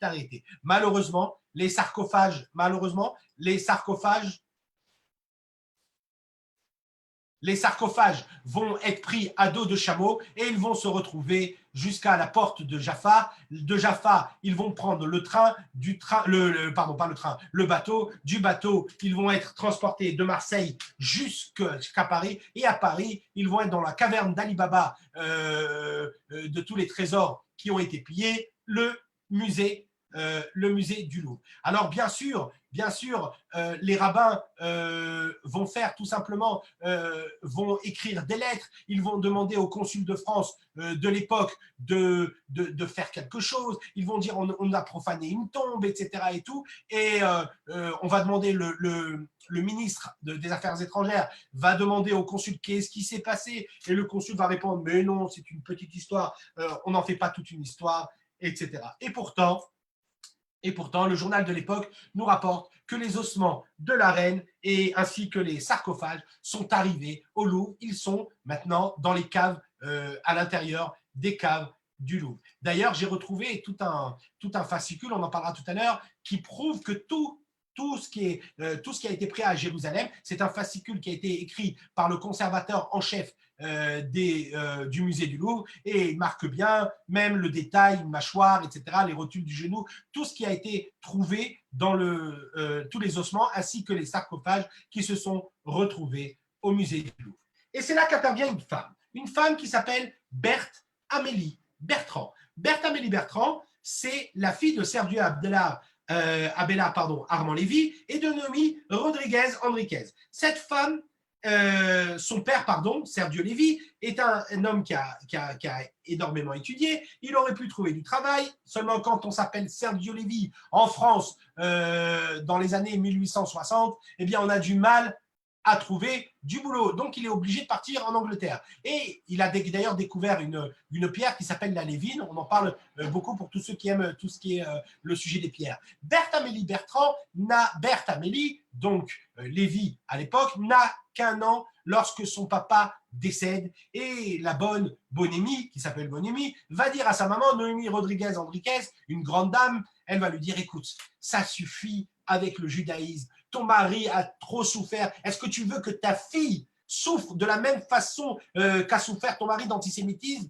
arrêté. Malheureusement, les sarcophages vont être pris à dos de chameau et ils vont se retrouver jusqu'à la porte de Jaffa. De Jaffa, ils vont prendre le bateau. Du bateau, ils vont être transportés de Marseille jusqu'à Paris. Et à Paris, ils vont être dans la caverne d'Ali Baba de tous les trésors qui ont été pillés, le musée le musée du Louvre. Alors bien sûr, les rabbins vont faire tout simplement, vont écrire des lettres, ils vont demander au consul de France de l'époque de faire quelque chose, ils vont dire on a profané une tombe, etc. et tout, et on va demander le ministre des Affaires étrangères va demander au consul qu'est-ce qui s'est passé, et le consul va répondre mais non, c'est une petite histoire, on n'en fait pas toute une histoire, etc. Et pourtant, le journal de l'époque nous rapporte que les ossements de la reine et ainsi que les sarcophages sont arrivés au Louvre. Ils sont maintenant dans les caves, à l'intérieur des caves du Louvre. D'ailleurs, j'ai retrouvé tout un fascicule, on en parlera tout à l'heure, qui prouve que tout ce qui a été pris à Jérusalem, c'est un fascicule qui a été écrit par le conservateur en chef du musée du Louvre, et il marque bien même le détail, une mâchoire, etc., les rotules du genou, tout ce qui a été trouvé dans tous les ossements, ainsi que les sarcophages qui se sont retrouvés au musée du Louvre. Et c'est là qu'intervient une femme qui s'appelle Berthe Amélie Bertrand. Berthe Amélie Bertrand, c'est la fille de Sergio Abella Armand-Lévy et de Noémie Rodriguez Enriquez. Cette femme, son père, Sergio Lévy, est un homme qui a énormément étudié. Il aurait pu trouver du travail. Seulement, quand on s'appelle Sergio Lévy en France dans les années 1860, eh bien, on a du mal à trouver du boulot. Donc, il est obligé de partir en Angleterre. Et il a d'ailleurs découvert une pierre qui s'appelle la Lévine. On en parle beaucoup pour tous ceux qui aiment tout ce qui est le sujet des pierres. Berthe Amélie, donc Lévy à l'époque, n'a qu'un an lorsque son papa décède. Et la bonne Bonémie, qui s'appelle Bonémie, va dire à sa maman, Noémie Rodriguez Enriquez, une grande dame, elle va lui dire, écoute, ça suffit avec le judaïsme. Ton mari a trop souffert. Est-ce que tu veux que ta fille souffre de la même façon qu'a souffert ton mari d'antisémitisme?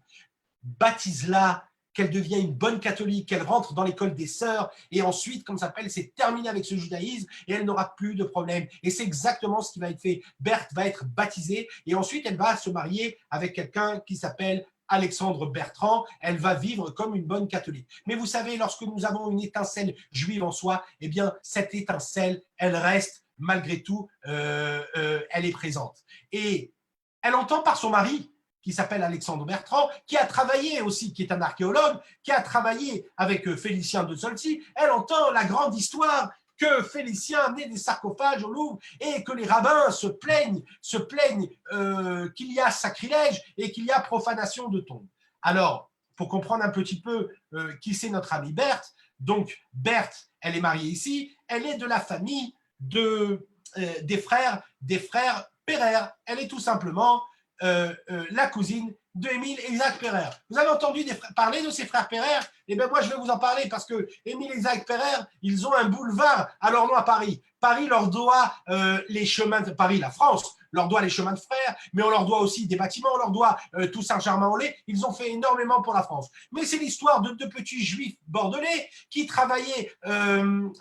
Baptise-la, qu'elle devienne une bonne catholique, qu'elle rentre dans l'école des sœurs, et ensuite, comme ça s'appelle, c'est terminé avec ce judaïsme, et elle n'aura plus de problème. Et c'est exactement ce qui va être fait. Berthe va être baptisée, et ensuite, elle va se marier avec quelqu'un qui s'appelle Alexandre Bertrand. Elle va vivre comme une bonne catholique. Mais vous savez, lorsque nous avons une étincelle juive en soi, eh bien, cette étincelle, elle reste malgré tout, elle est présente. Et elle entend par son mari, qui s'appelle Alexandre Bertrand, qui a travaillé aussi, qui est un archéologue, qui a travaillé avec Félicien de Solti, elle entend la grande histoire que Félicien amenait des sarcophages au Louvre et que les rabbins se plaignent qu'il y a sacrilège et qu'il y a profanation de tombes. Alors, pour comprendre un petit peu qui c'est notre amie Berthe, donc Berthe, elle est mariée ici, elle est de la famille des frères Pereire. Elle est tout simplement la cousine de Émile et Isaac Pereire. Vous avez entendu parler de ces frères Pereire? Eh bien, moi, je vais vous en parler parce que Émile et Isaac Pereire, ils ont un boulevard à leur nom à Paris. Paris leur doit les chemins de Paris, la France, leur doit les chemins de fer, mais on leur doit aussi des bâtiments, on leur doit tout Saint-Germain-en-Laye. Ils ont fait énormément pour la France. Mais c'est l'histoire de deux petits juifs bordelais qui travaillaient dans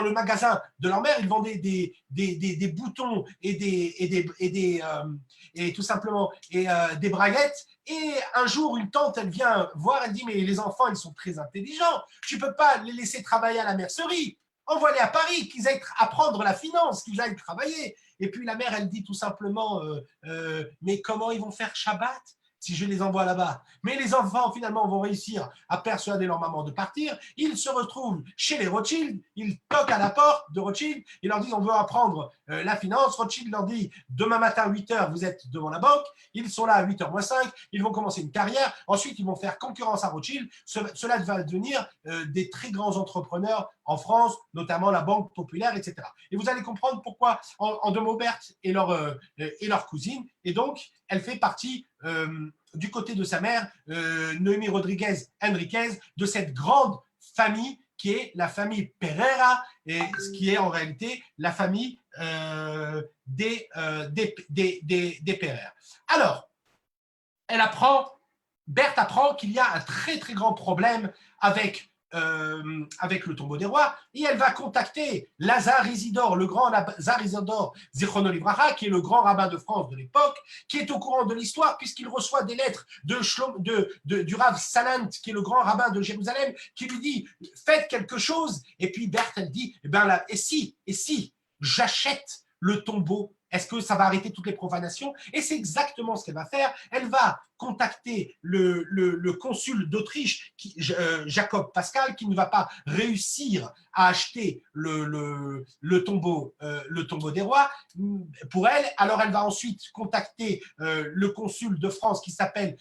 le magasin de leur mère. Ils vendaient des boutons et tout simplement des braguettes. Et un jour, une tante, elle vient voir, elle dit, mais les enfants, ils sont très intelligents. Tu ne peux pas les laisser travailler à la mercerie. Envoie-les à Paris, qu'ils aillent apprendre la finance, qu'ils aillent travailler. Et puis la mère, elle dit tout simplement, mais comment ils vont faire Shabbat si je les envoie là-bas? Mais les enfants, finalement, vont réussir à persuader leur maman de partir. Ils se retrouvent chez les Rothschild. Ils toquent à la porte de Rothschild. Ils leur disent, on veut apprendre la finance. Rothschild leur dit, demain matin, 8h, vous êtes devant la banque. Ils sont là à 8h moins 5. Ils vont commencer une carrière. Ensuite, ils vont faire concurrence à Rothschild. Cela va devenir des très grands entrepreneurs en France, notamment la Banque Populaire, etc. Et vous allez comprendre pourquoi, en deux mots, Berthe et leur cousine. Et donc, elle fait partie du côté de sa mère, Noémie Rodriguez Enriquez, de cette grande famille qui est la famille Pereira, et ce qui est en réalité la famille des Pereira. Alors, Berthe apprend qu'il y a un très très grand problème avec avec le tombeau des rois, et elle va contacter Lazare Isidore, le grand Lazare Isidore Zichrono Livracha, qui est le grand rabbin de France de l'époque, qui est au courant de l'histoire, puisqu'il reçoit des lettres du Rav Salant, qui est le grand rabbin de Jérusalem, qui lui dit « Faites quelque chose ». Et puis Berthe, elle dit « Eh ben là, et si j'achète le tombeau, est-ce que ça va arrêter toutes les profanations ?» Et c'est exactement ce qu'elle va faire. Elle va contacter le consul d'Autriche, Jacob Pascal, qui ne va pas réussir à acheter le tombeau des rois pour elle. Alors elle va ensuite contacter le consul de France qui s'appelle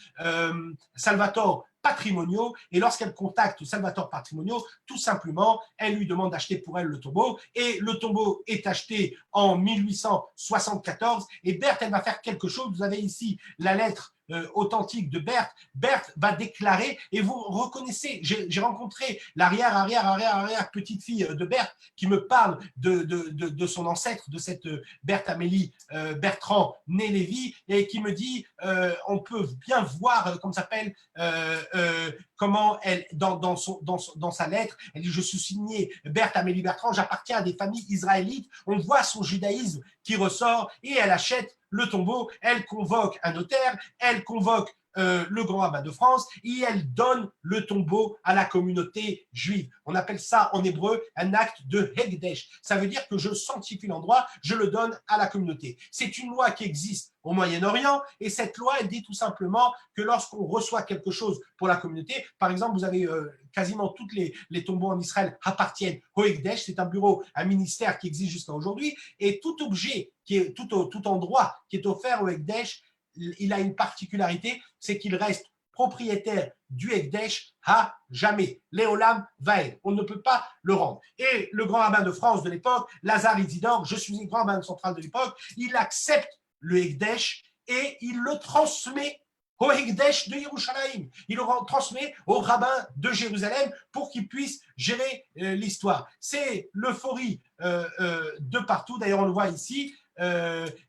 Salvatore Patrimonio, et lorsqu'elle contacte Salvatore Patrimonio, tout simplement, elle lui demande d'acheter pour elle le tombeau, et le tombeau est acheté en 1874, et Berthe, elle va faire quelque chose. Vous avez ici la lettre authentique de Berthe. Berthe va déclarer, et vous reconnaissez, j'ai rencontré l'arrière petite fille de Berthe qui me parle de son ancêtre, de cette Berthe Amélie Bertrand, née Lévy, et qui me dit, on peut bien voir, comment ça s'appelle, comment elle, dans sa lettre, elle dit « Je suis signée Berthe Amélie Bertrand, j'appartiens à des familles israélites ». On voit son judaïsme qui ressort, et elle achète le tombeau, elle convoque un notaire, elle convoque le grand rabbin de France, et elle donne le tombeau à la communauté juive. On appelle ça en hébreu un acte de Hekdesh. Ça veut dire que je sanctifie l'endroit, je le donne à la communauté. C'est une loi qui existe au Moyen-Orient, et cette loi, elle dit tout simplement que lorsqu'on reçoit quelque chose pour la communauté, par exemple, vous avez quasiment tous les tombeaux en Israël appartiennent au Hekdesh, c'est un bureau, un ministère qui existe jusqu'à aujourd'hui, et tout objet, qui est tout endroit qui est offert au Hekdesh, il a une particularité, c'est qu'il reste propriétaire du Hekdesh à jamais. Léolam Vaed. On ne peut pas le rendre. Et le grand rabbin de France de l'époque, Lazare Isidore, je suis le grand rabbin central de l'époque, il accepte le Hekdesh et il le transmet au Hekdesh de Yerushalayim. Il le transmet au rabbin de Jérusalem pour qu'il puisse gérer l'histoire. C'est l'euphorie de partout. D'ailleurs, on le voit ici.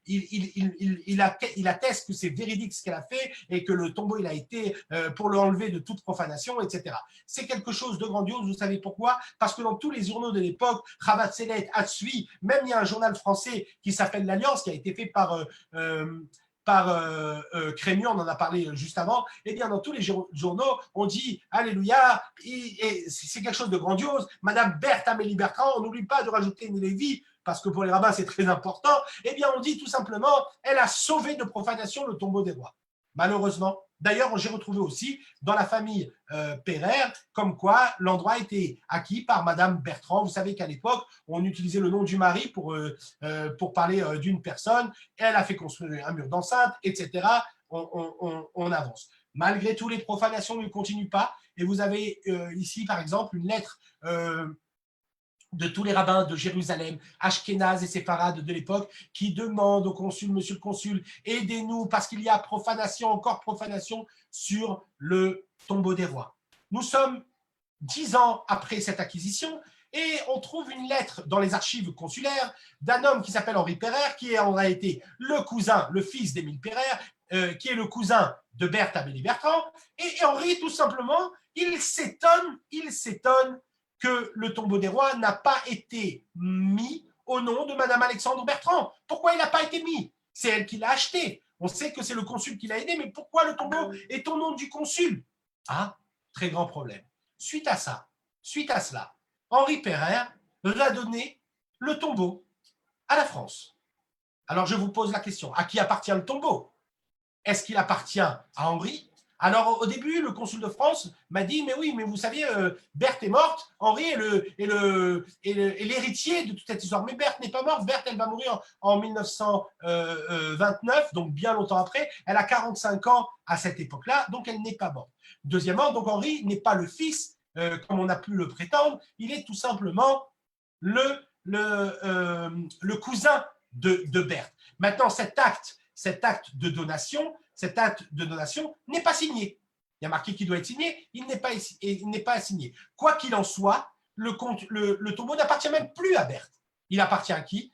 Il atteste que c'est véridique ce qu'elle a fait et que le tombeau il a été pour l'enlever de toute profanation, etc. C'est quelque chose de grandiose. Vous savez pourquoi? Parce que dans tous les journaux de l'époque, Chavat Selet, Atsui, même il y a un journal français qui s'appelle l'Alliance, qui a été fait par Crémieux, on en a parlé juste avant. Et bien dans tous les journaux, on dit Alléluia, et c'est quelque chose de grandiose. Madame Berthe Amélie Bertrand, on n'oublie pas de rajouter une Lévy, parce que pour les rabbins c'est très important. Eh bien on dit tout simplement, elle a sauvé de profanation le tombeau des rois. Malheureusement, d'ailleurs j'ai retrouvé aussi dans la famille Pereire, comme quoi l'endroit était acquis par Madame Bertrand. Vous savez qu'à l'époque, on utilisait le nom du mari pour parler d'une personne. Elle a fait construire un mur d'enceinte, etc. On avance. Malgré tout, les profanations ne continuent pas. Et vous avez ici, par exemple, une lettre de tous les rabbins de Jérusalem, Ashkénaz et séfarades de l'époque, qui demandent au consul, monsieur le consul, aidez-nous parce qu'il y a profanation, encore profanation sur le tombeau des rois. Nous sommes 10 ans après cette acquisition et on trouve une lettre dans les archives consulaires d'un homme qui s'appelle Henri Pereire, qui est en réalité le cousin, le fils d'Émile Pereire, qui est le cousin de Berthe Amélie Bertrand. Et Henri, tout simplement, il s'étonne que le tombeau des rois n'a pas été mis au nom de Madame Alexandre Bertrand. Pourquoi il n'a pas été mis? C'est elle qui l'a acheté. On sait que c'est le consul qui l'a aidé, mais pourquoi le tombeau est au nom du consul? Ah, très grand problème. Suite à cela, Henri Pereire va donner le tombeau à la France. Alors je vous pose la question, à qui appartient le tombeau? Est-ce qu'il appartient à Henri? Alors, au début, le consul de France m'a dit « Mais oui, mais vous saviez, Berthe est morte, Henri est l'héritier de toute cette histoire. » Mais Berthe n'est pas morte, Berthe, elle va mourir en 1929, donc bien longtemps après. Elle a 45 ans à cette époque-là, donc elle n'est pas morte. Deuxièmement, donc Henri n'est pas le fils, comme on a pu le prétendre, il est tout simplement le cousin de Berthe. Maintenant, cet acte de donation n'est pas signé. Il y a marqué qu'il doit être signé, il n'est pas signé. Quoi qu'il en soit, le tombeau n'appartient même plus à Berthe. Il appartient à qui?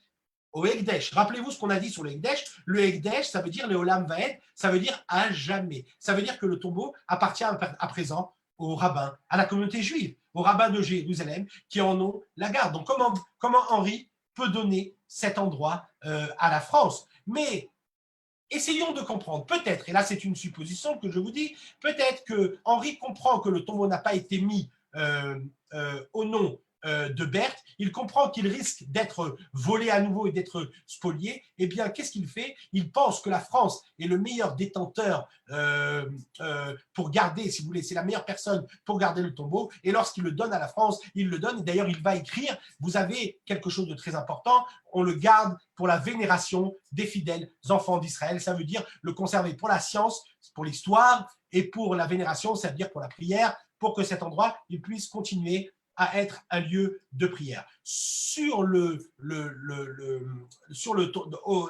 Au Hekdesh. Rappelez-vous ce qu'on a dit sur le Hekdesh. Le Hekdesh, ça veut dire le Olam Vaed, ça veut dire à jamais. Ça veut dire que le tombeau appartient à présent aux rabbins, à la communauté juive, aux rabbins de Jérusalem qui en ont la garde. Donc comment Henri peut donner cet endroit à la France? Mais essayons de comprendre, peut-être, et là c'est une supposition que je vous dis, peut-être que Henri comprend que le tombeau n'a pas été mis au nom de Berthe, il comprend qu'il risque d'être volé à nouveau et d'être spolié, eh bien qu'est-ce qu'il fait? Il pense que la France est le meilleur détenteur pour garder, si vous voulez, c'est la meilleure personne pour garder le tombeau, et lorsqu'il le donne à la France, il le donne, et d'ailleurs il va écrire, vous avez quelque chose de très important, on le garde pour la vénération des fidèles enfants d'Israël, ça veut dire le conserver pour la science, pour l'histoire, et pour la vénération, ça veut dire pour la prière, pour que cet endroit il puisse continuer à être un lieu de prière.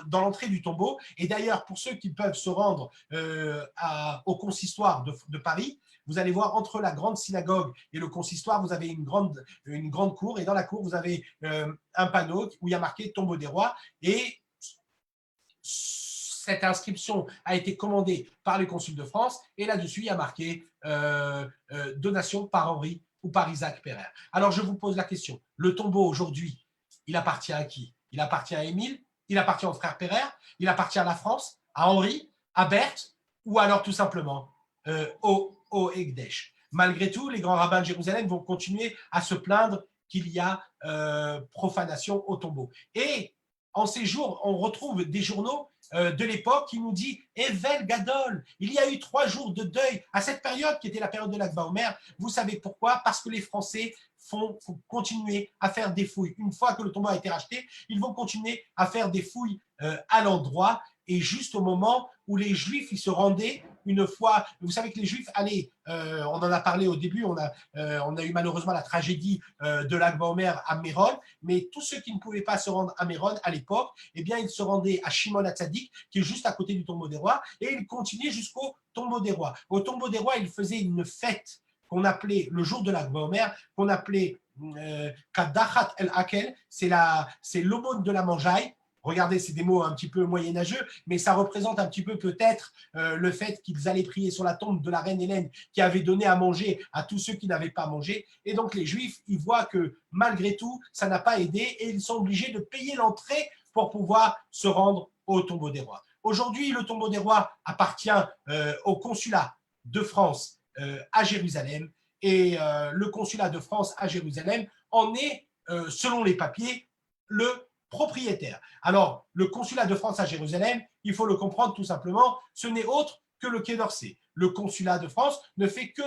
Dans l'entrée du tombeau, et d'ailleurs pour ceux qui peuvent se rendre au consistoire de Paris, vous allez voir entre la grande synagogue et le consistoire, vous avez une grande cour, et dans la cour, vous avez un panneau où il y a marqué tombeau des rois, et cette inscription a été commandée par les consuls de France, et là-dessus, il y a marqué donation par Henri ou par Isaac Pereire. Alors, je vous pose la question. Le tombeau, aujourd'hui, il appartient à qui? Il appartient à Émile? Il appartient au frère Pereire? Il appartient à la France? À Henri? À Berthe? Ou alors, tout simplement, au Ekdesh? Malgré tout, les grands rabbins de Jérusalem vont continuer à se plaindre qu'il y a profanation au tombeau. Et en ces jours, on retrouve des journaux de l'époque qui nous dit Evel Gadol, il y a eu 3 jours de deuil à cette période qui était la période de Lag BaOmer. Vous savez pourquoi? Parce que les Français vont continuer à faire des fouilles. Une fois que le tombeau a été racheté, ils vont continuer à faire des fouilles à l'endroit, et juste au moment où les Juifs ils se rendaient une fois, vous savez que les Juifs allaient, on en a parlé au début, on a eu malheureusement la tragédie de Lag BaOmer à Méron, mais tous ceux qui ne pouvaient pas se rendre à Méron à l'époque, eh bien ils se rendaient à Shimon HaTzadik, qui est juste à côté du tombeau des rois, et ils continuaient jusqu'au tombeau des rois. Au tombeau des rois, ils faisaient une fête qu'on appelait le jour de Lag BaOmer, qu'on appelait Kadachat El Akel, c'est l'aumône de la mangeaille. Regardez, c'est des mots un petit peu moyenâgeux, mais ça représente un petit peu peut-être le fait qu'ils allaient prier sur la tombe de la reine Hélène qui avait donné à manger à tous ceux qui n'avaient pas mangé. Et donc les Juifs, ils voient que malgré tout, ça n'a pas aidé et ils sont obligés de payer l'entrée pour pouvoir se rendre au tombeau des rois. Aujourd'hui, le tombeau des rois appartient au consulat de France à Jérusalem, et le consulat de France à Jérusalem en est, selon les papiers, le propriétaire. Alors, le consulat de France à Jérusalem, il faut le comprendre tout simplement, ce n'est autre que le Quai d'Orsay. Le consulat de France ne fait que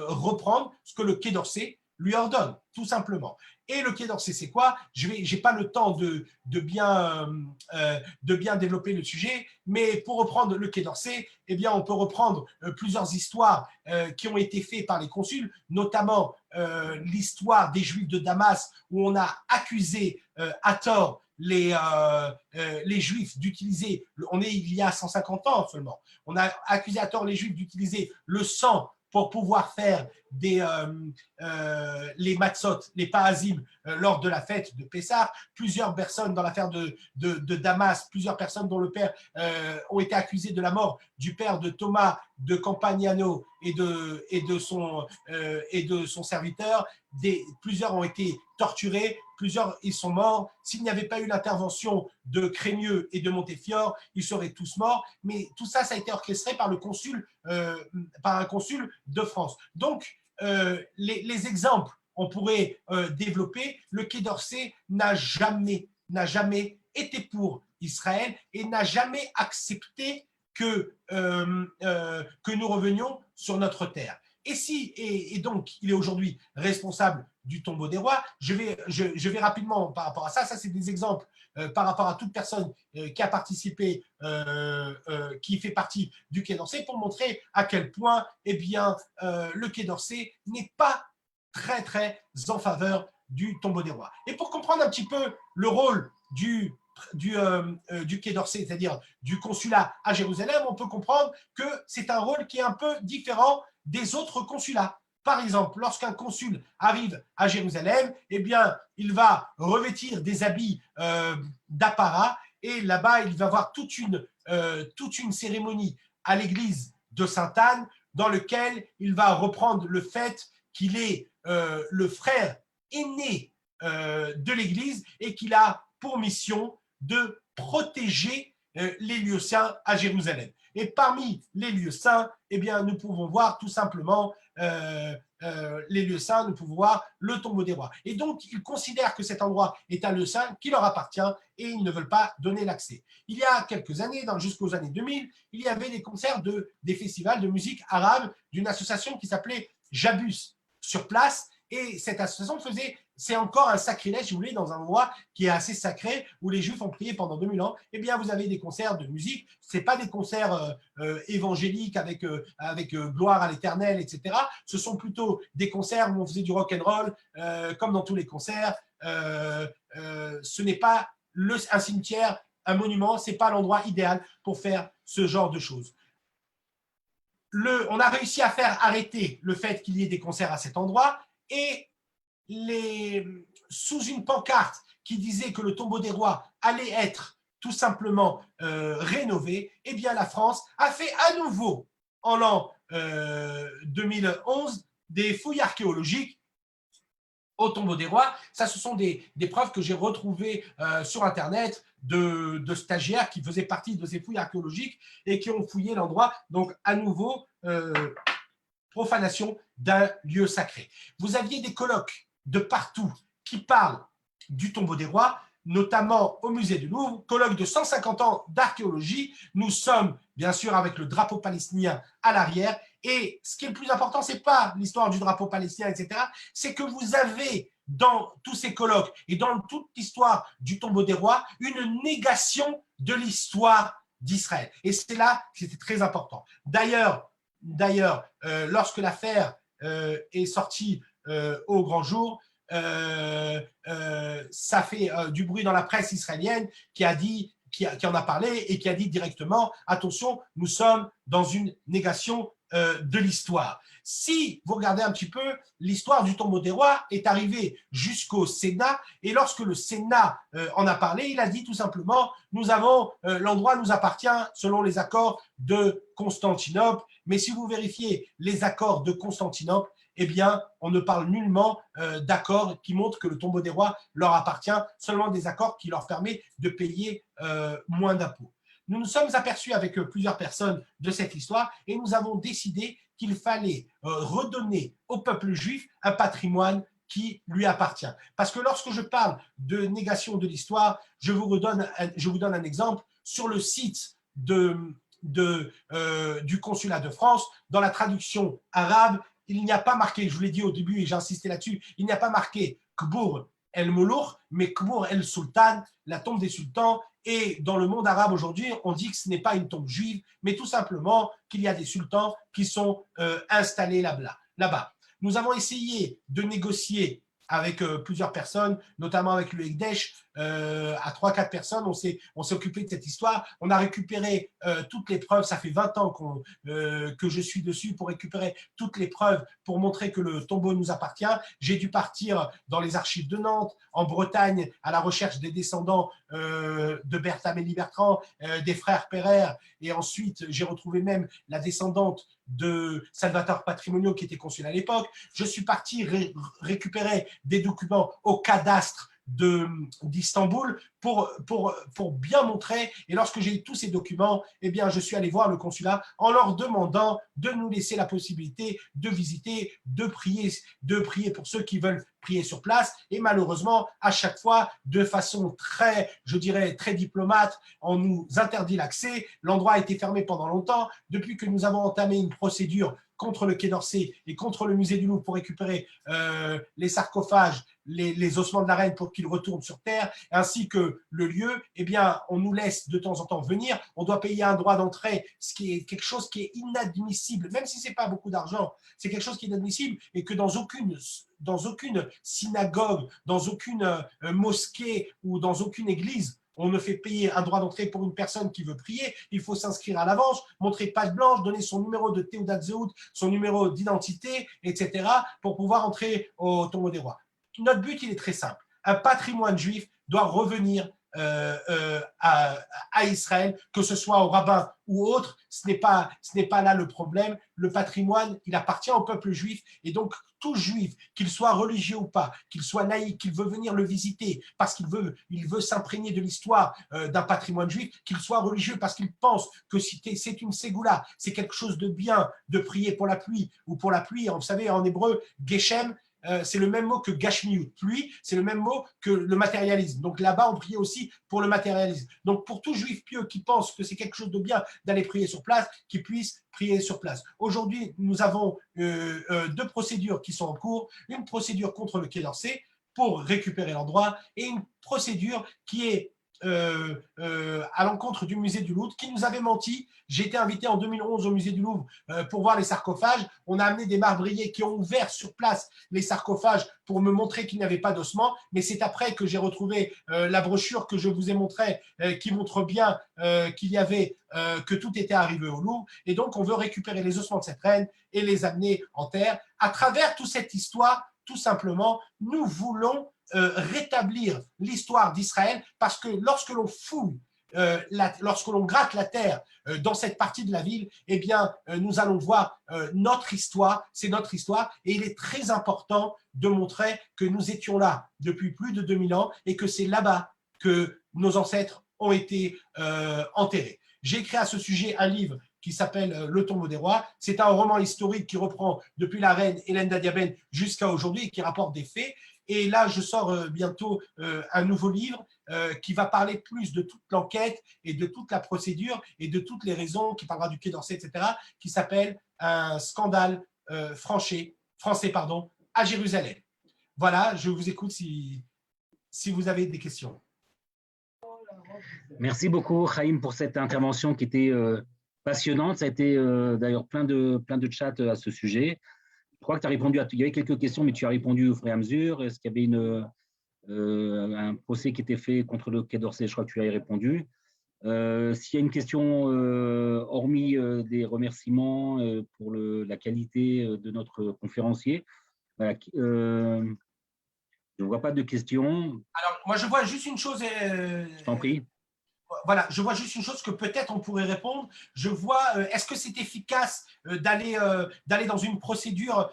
reprendre ce que le Quai d'Orsay lui ordonne, tout simplement. Et le Quai d'Orsay, c'est quoi? Je n'ai pas le temps de bien développer le sujet, mais pour reprendre le Quai d'Orsay, eh bien, on peut reprendre plusieurs histoires qui ont été faites par les consuls, notamment l'histoire des Juifs de Damas, où on a accusé à tort les Juifs d'utiliser, il y a 150 ans seulement, on a accusé à tort les Juifs d'utiliser le sang pour pouvoir faire les matzot, les paazim, lors de la fête de Pessah. Plusieurs personnes dans l'affaire de Damas, plusieurs personnes dont le père ont été accusées de la mort du père de Thomas de Campagnano et de son serviteur. Plusieurs ont été torturés, plusieurs ils sont morts. S'il n'y avait pas eu l'intervention de Crémieux et de Montefiore, ils seraient tous morts. Mais tout ça, ça a été orchestré par un consul de France. Donc, les exemples, on pourrait développer. Le Quai d'Orsay n'a jamais été pour Israël et n'a jamais accepté que nous revenions sur notre terre. Et donc, il est aujourd'hui responsable du tombeau des rois. Je vais rapidement par rapport à ça. Ça, c'est des exemples par rapport à toute personne qui a participé, qui fait partie du Quai d'Orsay, pour montrer à quel point eh bien, le Quai d'Orsay n'est pas très, très en faveur du tombeau des rois. Et pour comprendre un petit peu le rôle du Quai d'Orsay, c'est-à-dire du consulat à Jérusalem, on peut comprendre que c'est un rôle qui est un peu différent des autres consulats. Par exemple, lorsqu'un consul arrive à Jérusalem, eh bien, il va revêtir des habits d'apparat, et là-bas, il va avoir toute une cérémonie à l'église de Sainte-Anne dans lequel il va reprendre le fait qu'il est le frère aîné de l'Église et qu'il a pour mission de protéger les lieux saints à Jérusalem. Et parmi les lieux saints, eh bien, nous pouvons voir tout simplement les lieux saints, nous pouvons voir le tombeau des rois. Et donc, ils considèrent que cet endroit est un lieu saint qui leur appartient et ils ne veulent pas donner l'accès. Il y a quelques années, jusqu'aux années 2000, il y avait des concerts, des festivals de musique arabe d'une association qui s'appelait Jabus sur place. Et cette association c'est encore un sacrilège, si vous voulez, dans un endroit qui est assez sacré, où les Juifs ont prié pendant 2000 ans. Eh bien, vous avez des concerts de musique. Ce n'est pas des concerts évangéliques avec gloire à l'éternel, etc. Ce sont plutôt des concerts où on faisait du rock and roll, comme dans tous les concerts. Ce n'est pas un cimetière, un monument, ce n'est pas l'endroit idéal pour faire ce genre de choses. On a réussi à faire arrêter le fait qu'il y ait des concerts à cet endroit et sous une pancarte qui disait que le tombeau des rois allait être tout simplement rénové, eh bien la France a fait à nouveau en l'an 2011 des fouilles archéologiques au tombeau des rois. Ça, ce sont des preuves que j'ai retrouvées sur Internet de stagiaires qui faisaient partie de ces fouilles archéologiques et qui ont fouillé l'endroit. Donc, à nouveau, profanation d'un lieu sacré. Vous aviez des colloques de partout qui parlent du tombeau des rois, notamment au musée du Louvre, colloque de 150 ans d'archéologie. Nous sommes, bien sûr, avec le drapeau palestinien à l'arrière. Et ce qui est le plus important, ce n'est pas l'histoire du drapeau palestinien, etc. C'est que vous avez dans tous ces colloques et dans toute l'histoire du tombeau des rois une négation de l'histoire d'Israël. Et c'est là que c'était très important. D'ailleurs, lorsque l'affaire est sortie au grand jour, ça fait du bruit dans la presse israélienne qui en a parlé et qui a dit directement « Attention, nous sommes dans une négation de l'histoire ». Si vous regardez un petit peu, l'histoire du tombeau des rois est arrivée jusqu'au Sénat et lorsque le Sénat en a parlé, il a dit tout simplement « l'endroit nous appartient selon les accords de Constantinople ». Mais si vous vérifiez les accords de Constantinople, eh bien, on ne parle nullement d'accords qui montrent que le tombeau des rois leur appartient, seulement des accords qui leur permettent de payer moins d'impôts. Nous nous sommes aperçus avec plusieurs personnes de cette histoire et nous avons décidé qu'il fallait redonner au peuple juif un patrimoine qui lui appartient. Parce que lorsque je parle de négation de l'histoire, je vous donne un exemple. Sur le site du consulat de France, dans la traduction arabe, il n'y a pas marqué, je vous l'ai dit au début et j'ai insisté là-dessus, il n'y a pas marqué Kbour el-Moulouk, mais Kbour el-Sultan, la tombe des sultans. Et dans le monde arabe aujourd'hui, on dit que ce n'est pas une tombe juive, mais tout simplement qu'il y a des sultans qui sont installés là-bas. Nous avons essayé de négocier avec plusieurs personnes, notamment avec le Hekdesh, à 3-4 personnes, on s'est occupé de cette histoire. On a récupéré toutes les preuves, ça fait 20 ans que je suis dessus pour récupérer toutes les preuves pour montrer que le tombeau nous appartient. J'ai dû partir dans les archives de Nantes, en Bretagne, à la recherche des descendants de Berthe-Amélie Bertrand, des frères Pereire, et ensuite j'ai retrouvé même la descendante de Salvatore Patrimonio qui était consul à l'époque. Je suis parti récupérer des documents au cadastre d'Istanbul pour bien montrer. Et lorsque j'ai eu tous ces documents, eh bien, je suis allé voir le consulat en leur demandant de nous laisser la possibilité de visiter, de prier pour ceux qui veulent prier sur place. Et malheureusement, à chaque fois, de façon très diplomate, on nous interdit l'accès. L'endroit a été fermé pendant longtemps. Depuis que nous avons entamé une procédure contre le Quai d'Orsay et contre le musée du Louvre pour récupérer les sarcophages, les ossements de la reine pour qu'ils retournent sur terre, ainsi que le lieu, eh bien, on nous laisse de temps en temps venir. On doit payer un droit d'entrée, ce qui est quelque chose qui est inadmissible, même si ce n'est pas beaucoup d'argent, c'est quelque chose qui est inadmissible et que dans aucune synagogue, dans aucune mosquée ou dans aucune église, on ne fait payer un droit d'entrée pour une personne qui veut prier. Il faut s'inscrire à l'avance, montrer page blanche, donner son numéro de Théodat Zéhout, son numéro d'identité, etc. pour pouvoir entrer au tombeau des rois. Notre but, il est très simple. Un patrimoine juif doit revenir à Israël, que ce soit aux rabbins ou autres. Ce n'est pas là le problème. Le patrimoine, il appartient au peuple juif, et donc tout juif, qu'il soit religieux ou pas, qu'il soit laïque, qu'il veut venir le visiter parce qu'il veut s'imprégner de l'histoire d'un patrimoine juif, qu'il soit religieux parce qu'il pense que c'est une ségoula, c'est quelque chose de bien de prier pour la pluie ou pour la pluie. Vous savez, en hébreu, Geshem, c'est le même mot que Gashmiut. Pluie, c'est le même mot que le matérialisme. Donc là-bas, on priait aussi pour le matérialisme. Donc pour tout juif pieux qui pense que c'est quelque chose de bien d'aller prier sur place, qu'il puisse prier sur place. Aujourd'hui, nous avons deux procédures qui sont en cours. Une procédure contre le Quai d'Orsay pour récupérer leurs droits et une procédure qui est à l'encontre du musée du Louvre, qui nous avait menti. J'ai été invité en 2011 au musée du Louvre pour voir les sarcophages. On a amené des marbriers qui ont ouvert sur place les sarcophages pour me montrer qu'il n'y avait pas d'ossements, mais c'est après que j'ai retrouvé la brochure que je vous ai montrée qui montre bien qu'il y avait que tout était arrivé au Louvre, et donc on veut récupérer les ossements de cette reine et les amener en terre. À travers toute cette histoire, tout simplement, nous voulons rétablir l'histoire d'Israël, parce que lorsque l'on fouille, lorsque l'on gratte la terre dans cette partie de la ville, eh bien, nous allons voir notre histoire, c'est notre histoire, et il est très important de montrer que nous étions là depuis plus de 2000 ans et que c'est là-bas que nos ancêtres ont été enterrés. J'ai écrit à ce sujet un livre qui s'appelle Le tombeau des rois. C'est un roman historique qui reprend depuis la reine Hélène d'Adiabène jusqu'à aujourd'hui et qui rapporte des faits. Et là, je sors bientôt un nouveau livre qui va parler plus de toute l'enquête et de toute la procédure et de toutes les raisons, qui parlera du Quai d'Orsay, etc., qui s'appelle Un scandale français, à Jérusalem. Voilà, je vous écoute si vous avez des questions. Merci beaucoup, Chaim, pour cette intervention qui était passionnante. Ça a été d'ailleurs plein de chats à ce sujet. Je crois que tu as répondu il y avait quelques questions, mais tu as répondu au fur et à mesure. Est-ce qu'il y avait un procès qui était fait contre le Quai d'Orsay? Je crois que tu y as répondu. S'il y a une question, hormis des remerciements pour la qualité de notre conférencier, voilà, je ne vois pas de questions. Alors, moi, je vois juste une chose. Je t'en prie. Voilà, je vois juste une chose que peut-être on pourrait répondre. Je vois, est-ce que c'est efficace d'aller dans une procédure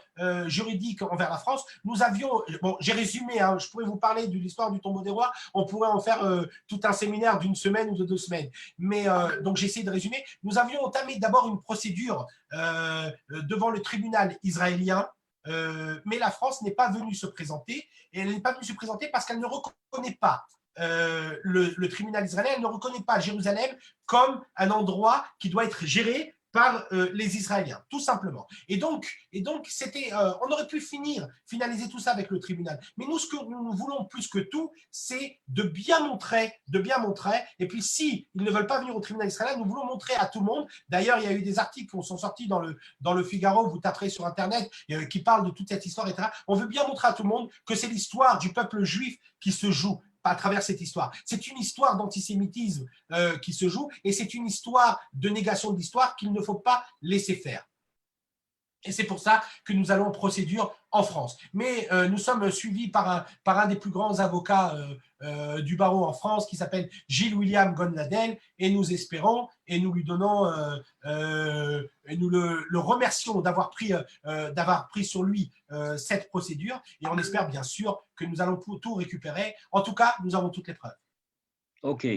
juridique envers la France? Nous avions, bon, j'ai résumé, hein, je pourrais vous parler de l'histoire du tombeau des rois, on pourrait en faire tout un séminaire d'une semaine ou de 2 semaines. Mais donc j'ai essayé de résumer. Nous avions entamé d'abord une procédure devant le tribunal israélien. Mais la France n'est pas venue se présenter, et elle n'est pas venue se présenter parce qu'elle ne reconnaît pas le tribunal israélien, elle ne reconnaît pas Jérusalem comme un endroit qui doit être géré par les Israéliens, tout simplement. Et donc c'était, on aurait pu finaliser tout ça avec le tribunal. Mais nous, ce que nous voulons plus que tout, c'est de bien montrer. Et puis, si ils ne veulent pas venir au tribunal israélien, nous voulons montrer à tout le monde. D'ailleurs, il y a eu des articles qui sont sortis dans le Figaro, vous taperez sur Internet, qui parlent de toute cette histoire, etc. On veut bien montrer à tout le monde que c'est l'histoire du peuple juif qui se joue à travers cette histoire. C'est une histoire d'antisémitisme qui se joue, et c'est une histoire de négation de l'histoire qu'il ne faut pas laisser faire. Et c'est pour ça que nous allons en procédure en France. Mais nous sommes suivis par un des plus grands avocats du barreau en France, qui s'appelle Gilles William Gonladel, et nous espérons, et nous lui donnons, et nous le remercions d'avoir pris sur lui cette procédure, et on espère bien sûr que nous allons tout récupérer. En tout cas, nous avons toutes les preuves. Ok.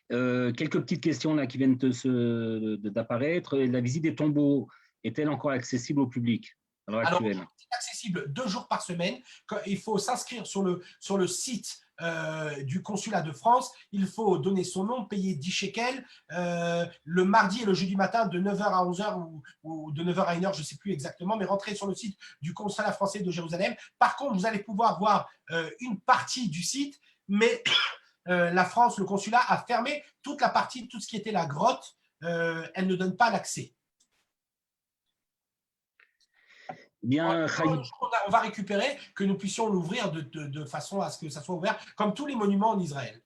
Quelques petites questions là qui viennent d'apparaître. La visite des tombeaux est-elle encore accessible au public à l'heure actuelle? Alors, c'est accessible 2 jours par semaine. Il faut s'inscrire sur le site du consulat de France. Il faut donner son nom, payer 10 shekels le mardi et le jeudi matin de 9h à 11h ou de 9h à 1h, je ne sais plus exactement, mais rentrez sur le site du consulat français de Jérusalem. Par contre, vous allez pouvoir voir une partie du site, mais la France, le consulat, a fermé toute la partie, tout ce qui était la grotte. Elle ne donne pas l'accès. Bien, on va récupérer, que nous puissions l'ouvrir de façon à ce que ça soit ouvert, comme tous les monuments en Israël.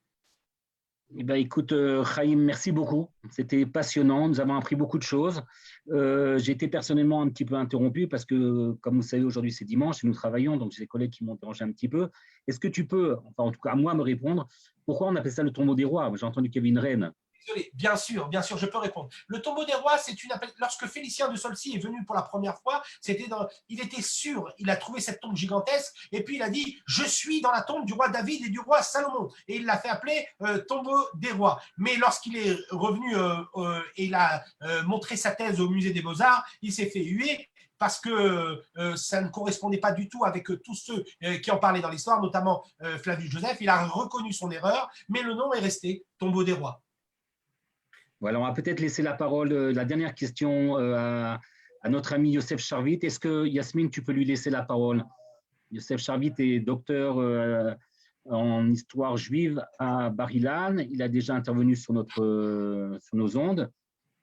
Eh ben, écoute, Chaim, merci beaucoup. C'était passionnant. Nous avons appris beaucoup de choses. J'ai été personnellement un petit peu interrompu parce que, comme vous savez, aujourd'hui c'est dimanche et nous travaillons, donc j'ai des collègues qui m'ont dérangé un petit peu. Est-ce que tu peux, enfin en tout cas à moi, me répondre, pourquoi on appelle ça le tombeau des rois? J'ai entendu qu'il y avait une reine. Désolé, bien sûr, je peux répondre. Le tombeau des rois, c'est une lorsque Félicien de Solcy est venu pour la première fois, il était sûr, il a trouvé cette tombe gigantesque, et puis il a dit, je suis dans la tombe du roi David et du roi Salomon, et il l'a fait appeler tombeau des rois. Mais lorsqu'il est revenu et il a montré sa thèse au musée des Beaux-Arts, il s'est fait huer parce que ça ne correspondait pas du tout avec tous ceux qui en parlaient dans l'histoire, notamment Flavius Joseph. Il a reconnu son erreur, mais le nom est resté tombeau des rois. Voilà, on va peut-être laisser la parole, la dernière question à notre ami Youssef Charvit. Est-ce que, Yasmine, tu peux lui laisser la parole? Youssef Charvit est docteur en histoire juive à Bar-Ilan. Il a déjà intervenu sur nos ondes.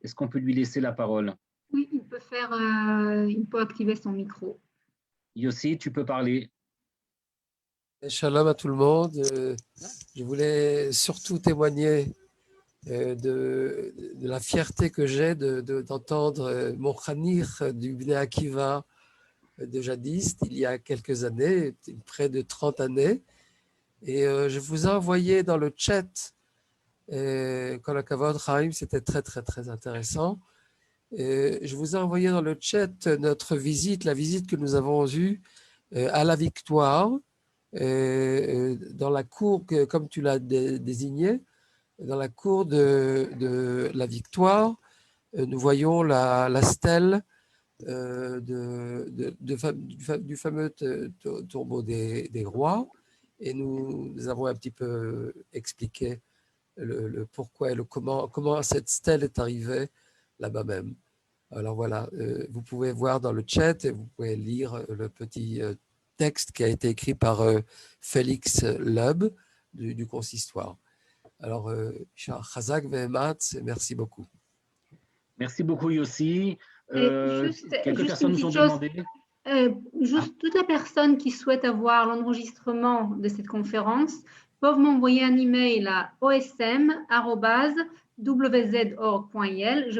Est-ce qu'on peut lui laisser la parole? Oui, il peut activer son micro. Yossi, tu peux parler. Shalom à tout le monde. Je voulais surtout témoigner de la fierté que j'ai d'entendre mon khanir du Bnei Akiva de jadis, il y a quelques années, près de 30 années. Et je vous ai envoyé dans le chat, Kol HaKavod, Chaim, c'était très, très, très intéressant. Je vous ai envoyé dans le chat notre visite, la visite que nous avons eue à la Victoire, dans la cour, comme tu l'as désigné, dans la cour de la Victoire, nous voyons la stèle du fameux tombeau des rois, et nous avons un petit peu expliqué le pourquoi et le comment cette stèle est arrivée là-bas même. Alors voilà, vous pouvez voir dans le chat et vous pouvez lire le petit texte qui a été écrit par Félix Loeb du consistoire. Alors, Chazak Vehemat, merci beaucoup. Merci beaucoup, Yossi. Quelques juste personnes une nous ont petite chose. demandé. Toutes les personnes qui souhaitent avoir l'enregistrement de cette conférence peuvent m'envoyer un email à osm@wzorg.il. Je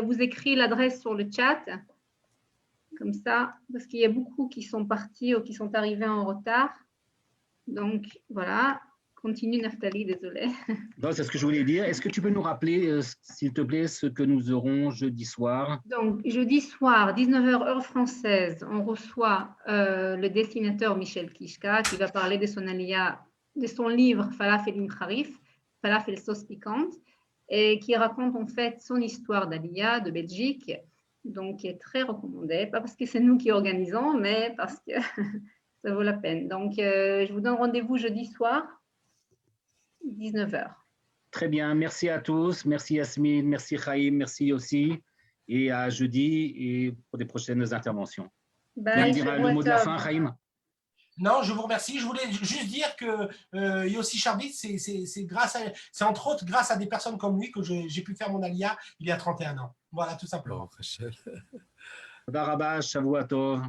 vous écris l'adresse sur le chat, comme ça, parce qu'il y a beaucoup qui sont partis ou qui sont arrivés en retard. Donc, voilà. Continue, Naftali, désolé. C'est ce que je voulais dire. Est-ce que tu peux nous rappeler, s'il te plaît, ce que nous aurons jeudi soir? Donc, jeudi soir, 19h heure française, on reçoit le dessinateur Michel Kishka qui va parler de son livre Falafel im Kharif, Falafel sauce piquante, et qui raconte en fait son histoire d'Aliyah de Belgique, donc qui est très recommandé, pas parce que c'est nous qui organisons, mais parce que ça vaut la peine. Donc, je vous donne rendez-vous jeudi soir, 19h. Très bien, merci à tous. Merci Yasmine, merci Chaim, merci aussi. Et à jeudi et pour des prochaines interventions. Bye, le mot de la fin, Chaim? Non, je vous remercie. Je voulais juste dire que Yossi Charvit, c'est entre autres grâce à des personnes comme lui que j'ai pu faire mon alia il y a 31 ans. Voilà, tout simplement. Tov, Shavuot Tov.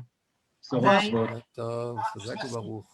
Bye. Chazak Baruch.